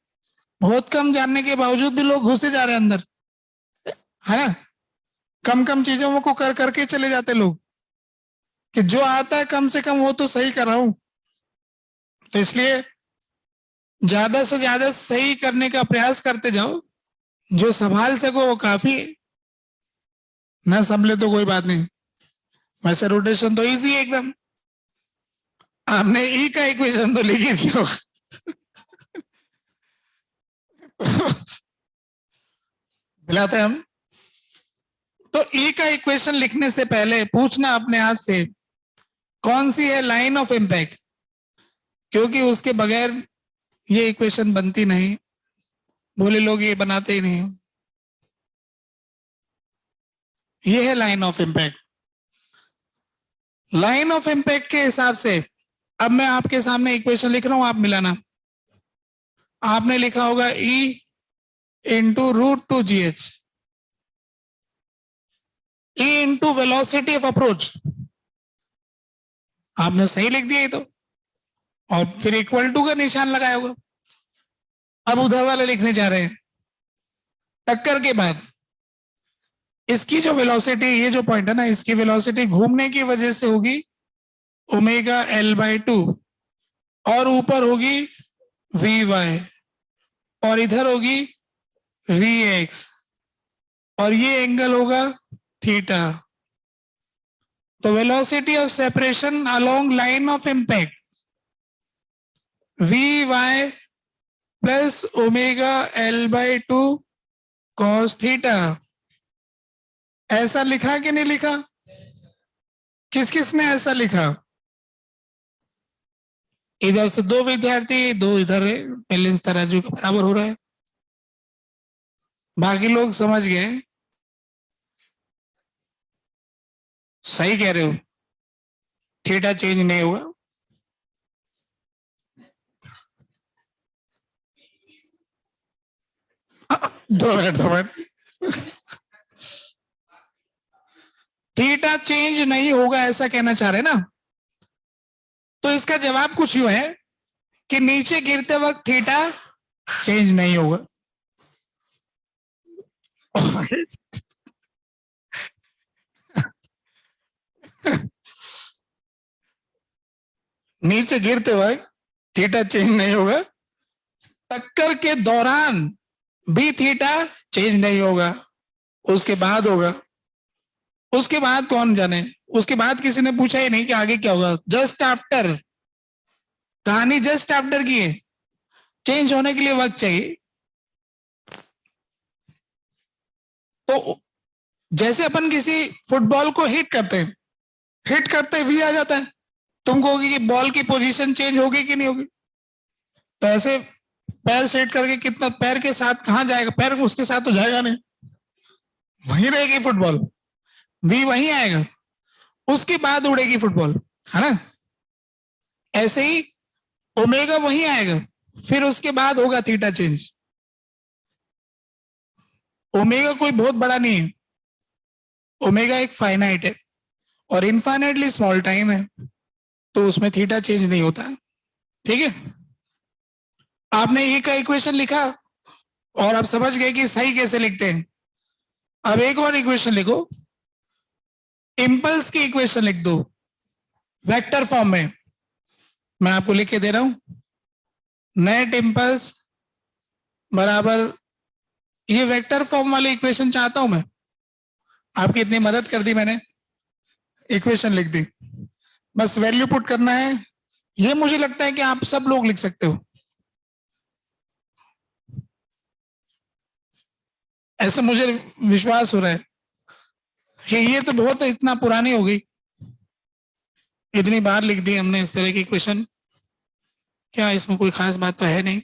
बहुत कम जानने के बावजूद भी लोग घुसे जा रहे हैं अंदर, है ना, कम कम चीजों को कर करके चले जाते लोग, कि जो आता है कम से कम वो तो सही कर रहा हूं। तो इसलिए ज्यादा से ज्यादा सही करने का प्रयास करते जाओ, जो संभाल सको वो काफी, न संभले तो कोई बात नहीं। वैसे रोटेशन तो इजी है एकदम, आपने ई का इक्वेशन तो लिख ही दिया होगा। मिलाते हम तो ई का इक्वेशन लिखने से पहले पूछना अपने आप से कौन सी है लाइन ऑफ इम्पैक्ट, क्योंकि उसके बगैर ये इक्वेशन बनती नहीं। बोले लोग ये बनाते ही नहीं, ये है line of impact. Line of impact के हिसाब से अब मैं आपके सामने इक्वेशन लिख रहा हूं, आप मिलाना। आपने लिखा होगा E into √2gh, E into velocity of approach, आपने सही लिख दिया ये तो, और फिर इक्वल टू का निशान लगाया होगा। अब उधर वाले लिखने जा रहे हैं, टक्कर के बाद इसकी जो वेलोसिटी, ये जो पॉइंट है ना, इसकी वेलोसिटी घूमने की वजह से होगी ω/L/2, और ऊपर होगी Vy, और इधर होगी Vx, और ये एंगल होगा थीटा। तो velocity of separation along line of impact Vy plus ω/L/2 cos theta. ऐसा लिखा कि नहीं लिखा? किस किस ने ऐसा लिखा? इधर से 2 विद्यार्थी, 2 इधर है, बैलेंस तराजू के बराबर हो रहा है। बाकी लोग समझ गए, सही कह रहे हो, थीटा चेंज नहीं हुआ। दो मिनट थीटा चेंज नहीं होगा ऐसा कहना चाह रहे ना, तो इसका जवाब कुछ यूं है कि नीचे गिरते वक्त थीटा चेंज नहीं होगा। नीचे गिरते वक्त थीटा चेंज नहीं होगा, टक्कर के दौरान भी थीटा चेंज नहीं होगा, उसके बाद होगा। उसके बाद कौन जाने, उसके बाद किसी ने पूछा ही नहीं कि आगे क्या होगा। जस्ट आफ्टर, कहानी जस्ट आफ्टर की है, चेंज होने के लिए वक्त चाहिए। तो जैसे अपन किसी फुटबॉल को हिट करते हैं, हिट करते भी आ जाता है, तुम कहोगे कि बॉल की पोजीशन चेंज होगी कि नहीं होगी। तो ऐसे पैर सेट करके कितना, पैर के साथ कहां जाएगा, पैर उसके साथ तो जाएगा नहीं, वहीं रहेगी फुटबॉल, भी वहीं आएगा, उसके बाद उड़ेगी फुटबॉल, है ना। ऐसे ही ओमेगा वहीं आएगा, फिर उसके बाद होगा थीटा चेंज। ओमेगा कोई बहुत बड़ा नहीं है, ओमेगा एक फाइनाइट है और इनफाइनाइटली स्मॉल टाइम है, तो उसमें थीटा चेंज नहीं होता है। ठीक है, आपने ए का इक्वेशन लिखा और आप समझ गए कि सही कैसे लिखते हैं। अब एक और इक्वेशन लिखो, इंपल्स की इक्वेशन लिख दो वेक्टर फॉर्म में। मैं आपको लिख के दे रहा हूं, नेट इंपल्स बराबर, ये वेक्टर फॉर्म वाली इक्वेशन चाहता हूं मैं, आपकी इतनी मदद कर दी मैंने, इक्वेशन लिख दी, बस वैल्यू पुट करना है। ये मुझे लगता है कि आप सब लोग लिख सकते हो, ऐसा मुझे विश्वास हो रहा है कि ये तो बहुत इतना पुरानी हो गई, इतनी बार लिख दी हमने इस तरह की क्वेश्चन, क्या इसमें कोई खास बात तो है नहीं।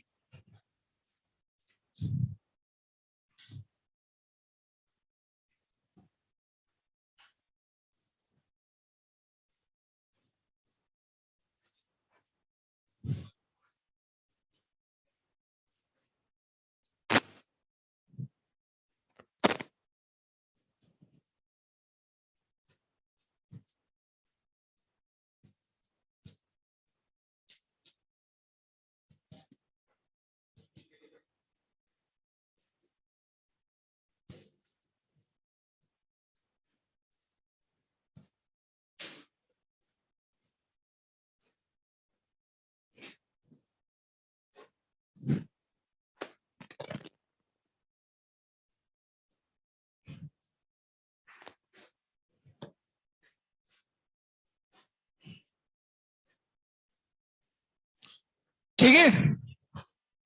ठीक है,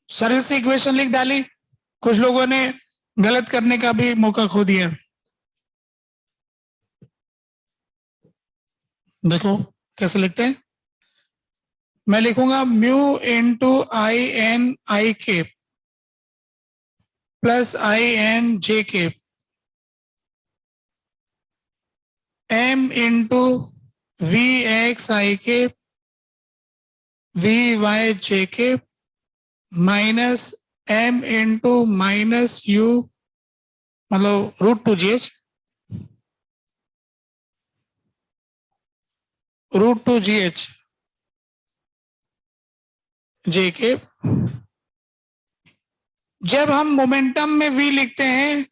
सरल सी इक्वेशन लिख डाली, कुछ लोगों ने गलत करने का भी मौका खो दिया। देखो कैसे लिखते हैं, मैं लिखूंगा mu into I N I cap plus I N J cap M into V X I cap V Y J cap minus M into minus U, मतलब root two G H, root two G H J K. जब हम momentum में v लिखते हैं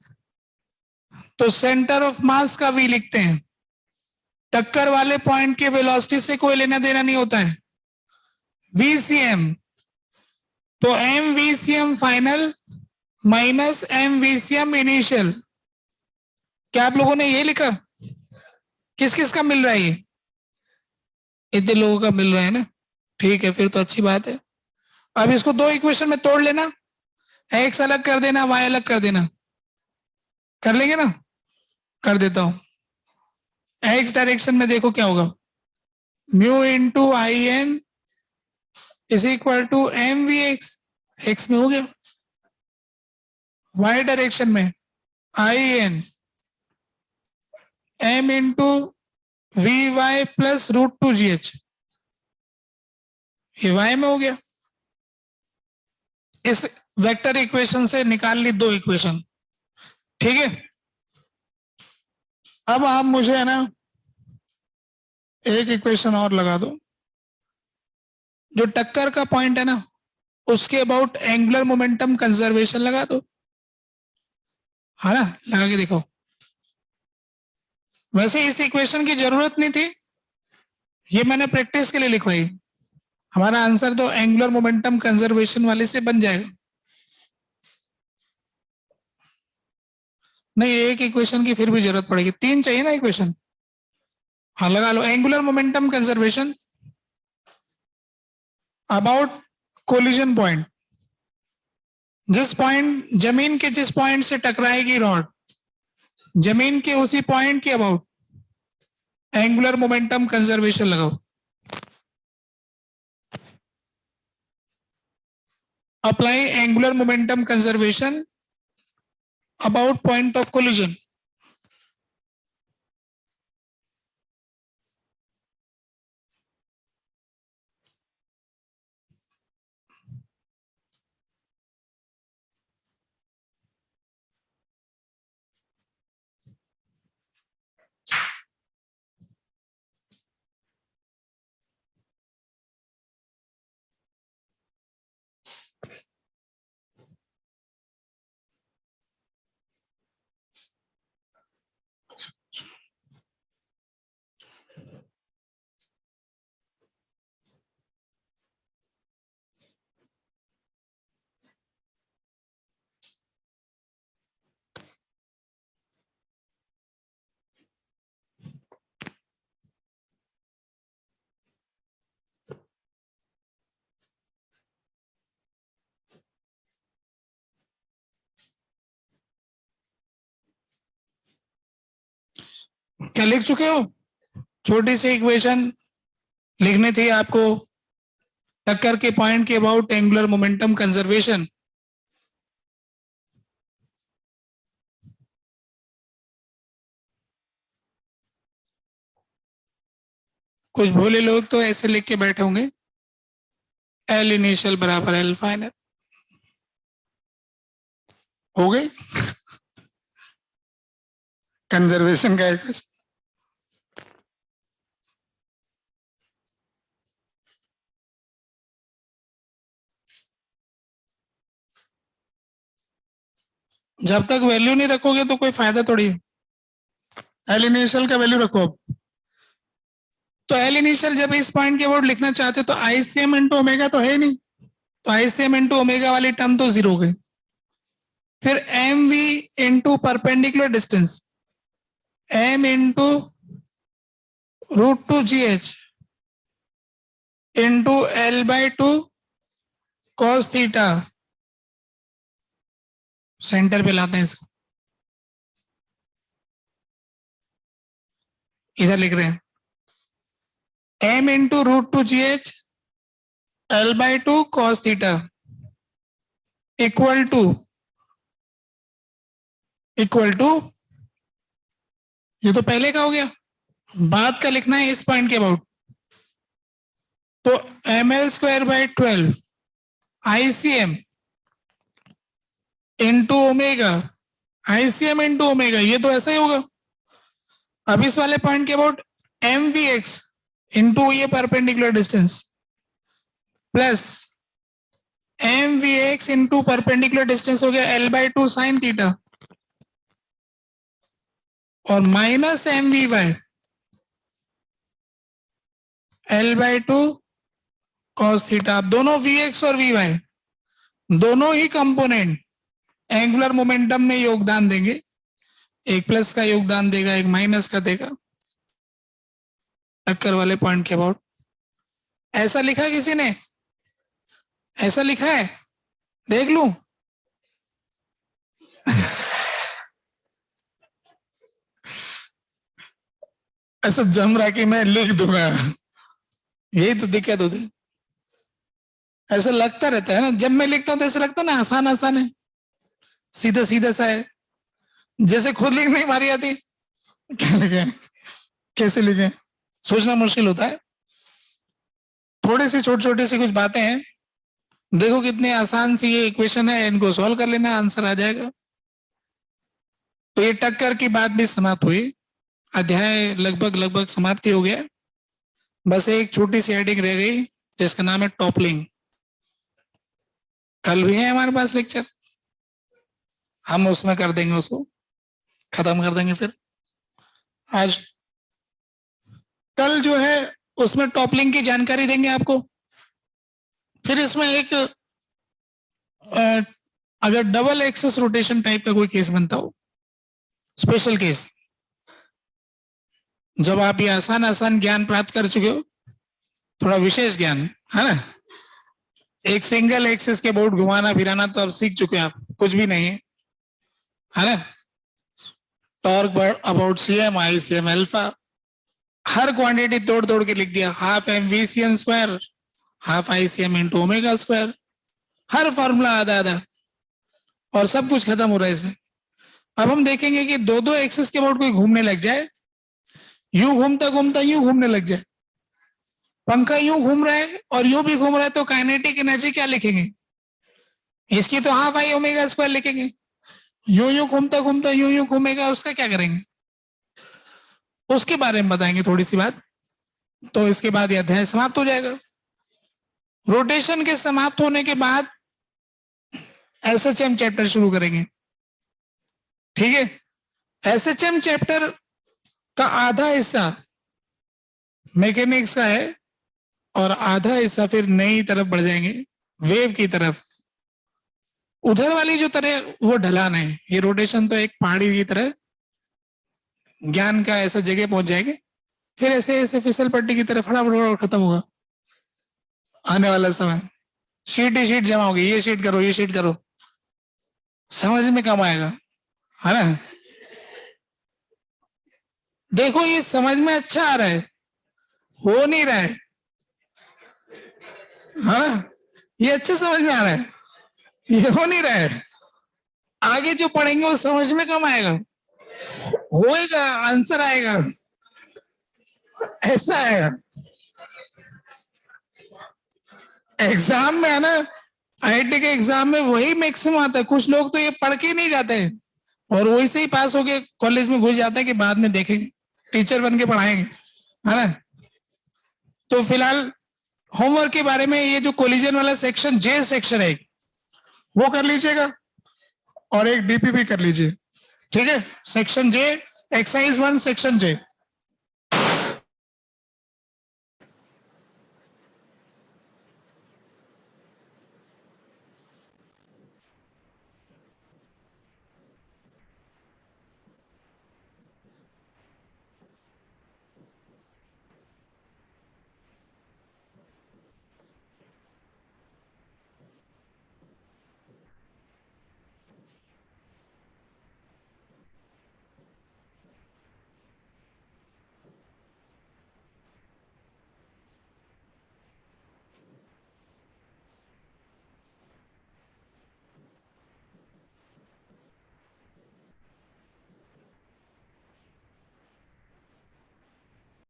तो centre of मास का v लिखते हैं, टक्कर वाले पॉइंट के वेलोसिटी से कोई लेना देना नहीं होता है, vcm, तो M vcm final minus M vcm initial. क्या आप लोगों ने ये लिखा, किस किस का मिल रहा है ये, इतने लोगों का मिल रहा है ना, ठीक है फिर तो अच्छी बात है। अब इसको दो इक्वेशन में तोड़ लेना, एक्स अलग कर देना, वाई अलग कर देना, कर लेंगे ना, कर देता हूं। एक्स डायरेक्शन में देखो क्या होगा, mu into I N is equal to M V X, X में हो गया। वाई डायरेक्शन में I N M into V Y plus root two G H, ये वाई में हो गया। इस वेक्टर इक्वेशन से निकाल ली दो इक्वेशन, ठीक है। अब आप मुझे है ना एक इक्वेशन और लगा दो, जो टक्कर का पॉइंट है ना उसके अबाउट एंगुलर मोमेंटम कंजर्वेशन लगा दो। है ना, लगा के देखो। वैसे इस इक्वेशन की जरूरत नहीं थी, ये मैंने प्रैक्टिस के लिए लिखवाई। हमारा आंसर तो एंगुलर मोमेंटम कंजर्वेशन वाले से बन जाएगा। नहीं, एक इक्वेशन की फिर भी जरूरत पड़ेगी, 3 चाहिए ना इक्वेशन। हाँ लगा लो, angular momentum conservation about collision point, जिस पॉइंट जमीन के जिस पॉइंट से टकराएगी रॉड, जमीन के उसी पॉइंट के अबाउट एंगुलर मोमेंटम कंजर्वेशन लगाओ। Apply angular momentum conservation about point of collision. क्या लिख चुके हो? छोटी सी इक्वेशन लिखनी थी आपको, टक्कर के पॉइंट के अबाउट एंगुलर मोमेंटम कंजर्वेशन। कुछ भोले लोग तो ऐसे लिख के बैठे होंगे, एल इनिशियल बराबर एल फाइनल। हो गई कंजर्वेशन का इक्वेशन। जब तक वैल्यू नहीं रखोगे तो कोई फायदा थोड़ी है। एल इनिशियल का वैल्यू रखो। अब तो एल इनिशियल जब इस पॉइंट के अबाउट लिखना चाहते हो तो आईसीएम इंटू ओमेगा तो है नहीं, तो आईसीएम इंटू ओमेगा वाली टर्म तो जीरो हो गई। फिर M V into perpendicular distance, M into √2 GH into L/2 cos theta. Centre पे लाते हैं इसको, इधर लिख रहे हैं m into √2 GH L/2 cos theta equal to ये तो पहले का हो गया, बाद का लिखना है इस पॉइंट के अबाउट। तो ml²/12 ICM into omega, ICM into omega, ये तो ऐसा ही होगा। अब इस वाले पॉइंट के अबाउट MVX इंटू ये perpendicular distance plus MVX into perpendicular distance हो गया L/2 साइन थीटा और minus MVY L/2 cos theta. अब दोनों VX और VY दोनों ही कंपोनेंट एंगुलर मोमेंटम में योगदान देंगे, एक प्लस का योगदान देगा, एक माइनस का देगा टक्कर वाले पॉइंट के अबाउट। ऐसा लिखा किसी ने? ऐसा लिखा है? देख लूं ऐसा जम रहा कि मैं लिख दूंगा, यही तो दिक्कत होती है। ऐसा लगता रहता है ना, जब मैं लिखता हूं तो ऐसा लगता है ना आसान आसान है, सीधा सीधा सा है, जैसे खुद लिखने की बारी आती। क्या लिखे, कैसे लिखे, सोचना मुश्किल होता है। थोड़ी सी छोटी छोटी सी कुछ बातें हैं, देखो कितनी आसान सी ये इक्वेशन है, इनको सॉल्व कर लेना, आंसर आ जाएगा। तो ये टक्कर की बात भी समाप्त हुई, अध्याय लगभग समाप्ति हो गया। बस एक छोटी सी हेडिंग रह गई जिसका नाम है टॉपलिंग। कल भी है हमारे पास लेक्चर, हम उसमें कर देंगे उसको। खत्म कर देंगे। फिर आज कल जो है उसमें टॉपलिंग की जानकारी देंगे आपको। फिर इसमें एक अगर डबल एक्सेस रोटेशन टाइप का कोई केस बनता हो, स्पेशल केस, जब आप ये आसान आसान ज्ञान प्राप्त कर चुके हो, थोड़ा विशेष ज्ञान है ना, एक सिंगल एक्सेस के बोर्ड घुमाना फिराना तो अब सीख चुके हैं आप, कुछ भी नहीं है ना। Torque about CM, I CM alpha, हर क्वांटिटी तोड़ तोड़ के लिख दिया, half M V C M square, half I C M into omega square, हर फॉर्मूला आधा आधा, और सब कुछ खत्म हो रहा है इसमें। अब हम देखेंगे कि दो दो एक्सेस के बोर्ड कोई घूमने लग जाए, यूं घूमता घूमता यूं घूमने लग जाए, पंखा यूं घूम रहा है और यूं भी घूम रहा है, तो काइनेटिक एनर्जी क्या लिखेंगे? इसकी तो हाफ आई ओमेगा स्क्वायर लिखेंगे। यूं यूं घूमता घूमता यूं यूं घूमेगा, उसका क्या करेंगे? उसके बारे में बताएंगे थोड़ी सी बात, तो इसके बाद यह अध्याय समाप्त हो जाएगा। रोटेशन के समाप्त होने के बाद एसएचएम चैप्टर शुरू करेंगे, ठीक है। एसएचएम चैप्टर का आधा हिस्सा मैकेनिक्स का है और आधा हिस्सा फिर नई तरफ बढ़ जाएंगे, वेव की तरफ। उधर वाली जो तरह वो ढलान है, ये रोटेशन तो एक पहाड़ी की तरह ज्ञान का ऐसा जगह पहुंच जाएंगे, फिर ऐसे ऐसे फिसल पट्टी की तरह फटाफट खत्म होगा आने वाला समय। शीट ही शीट जमा होगी, ये शीट करो ये शीट करो, समझ में कम आएगा, है ना। देखो ये समझ में अच्छा आ रहा है, हो नहीं रहा है ना, ये अच्छे समझ में आ रहा है, ये हो नहीं रहा है। आगे जो पढ़ेंगे वो समझ में कम आएगा, होएगा, आंसर आएगा, ऐसा आएगा। एग्जाम में है ना, आईआईटी के एग्जाम में वही मैक्सिमम आता है। कुछ लोग तो ये पढ़ के नहीं जाते हैं और वही से ही पास होके कॉलेज में घुस जाते हैं कि बाद में देखेंगे, टीचर बन के पढ़ाएंगे, है ना। तो फिलहाल होमवर्क के बारे में ये जो कोलिजन वाला सेक्शन, जे सेक्शन है, वो कर लीजिएगा और एक डीपीपी कर लीजिए, ठीक है। सेक्शन जे, एक्सरसाइज 1 सेक्शन जे।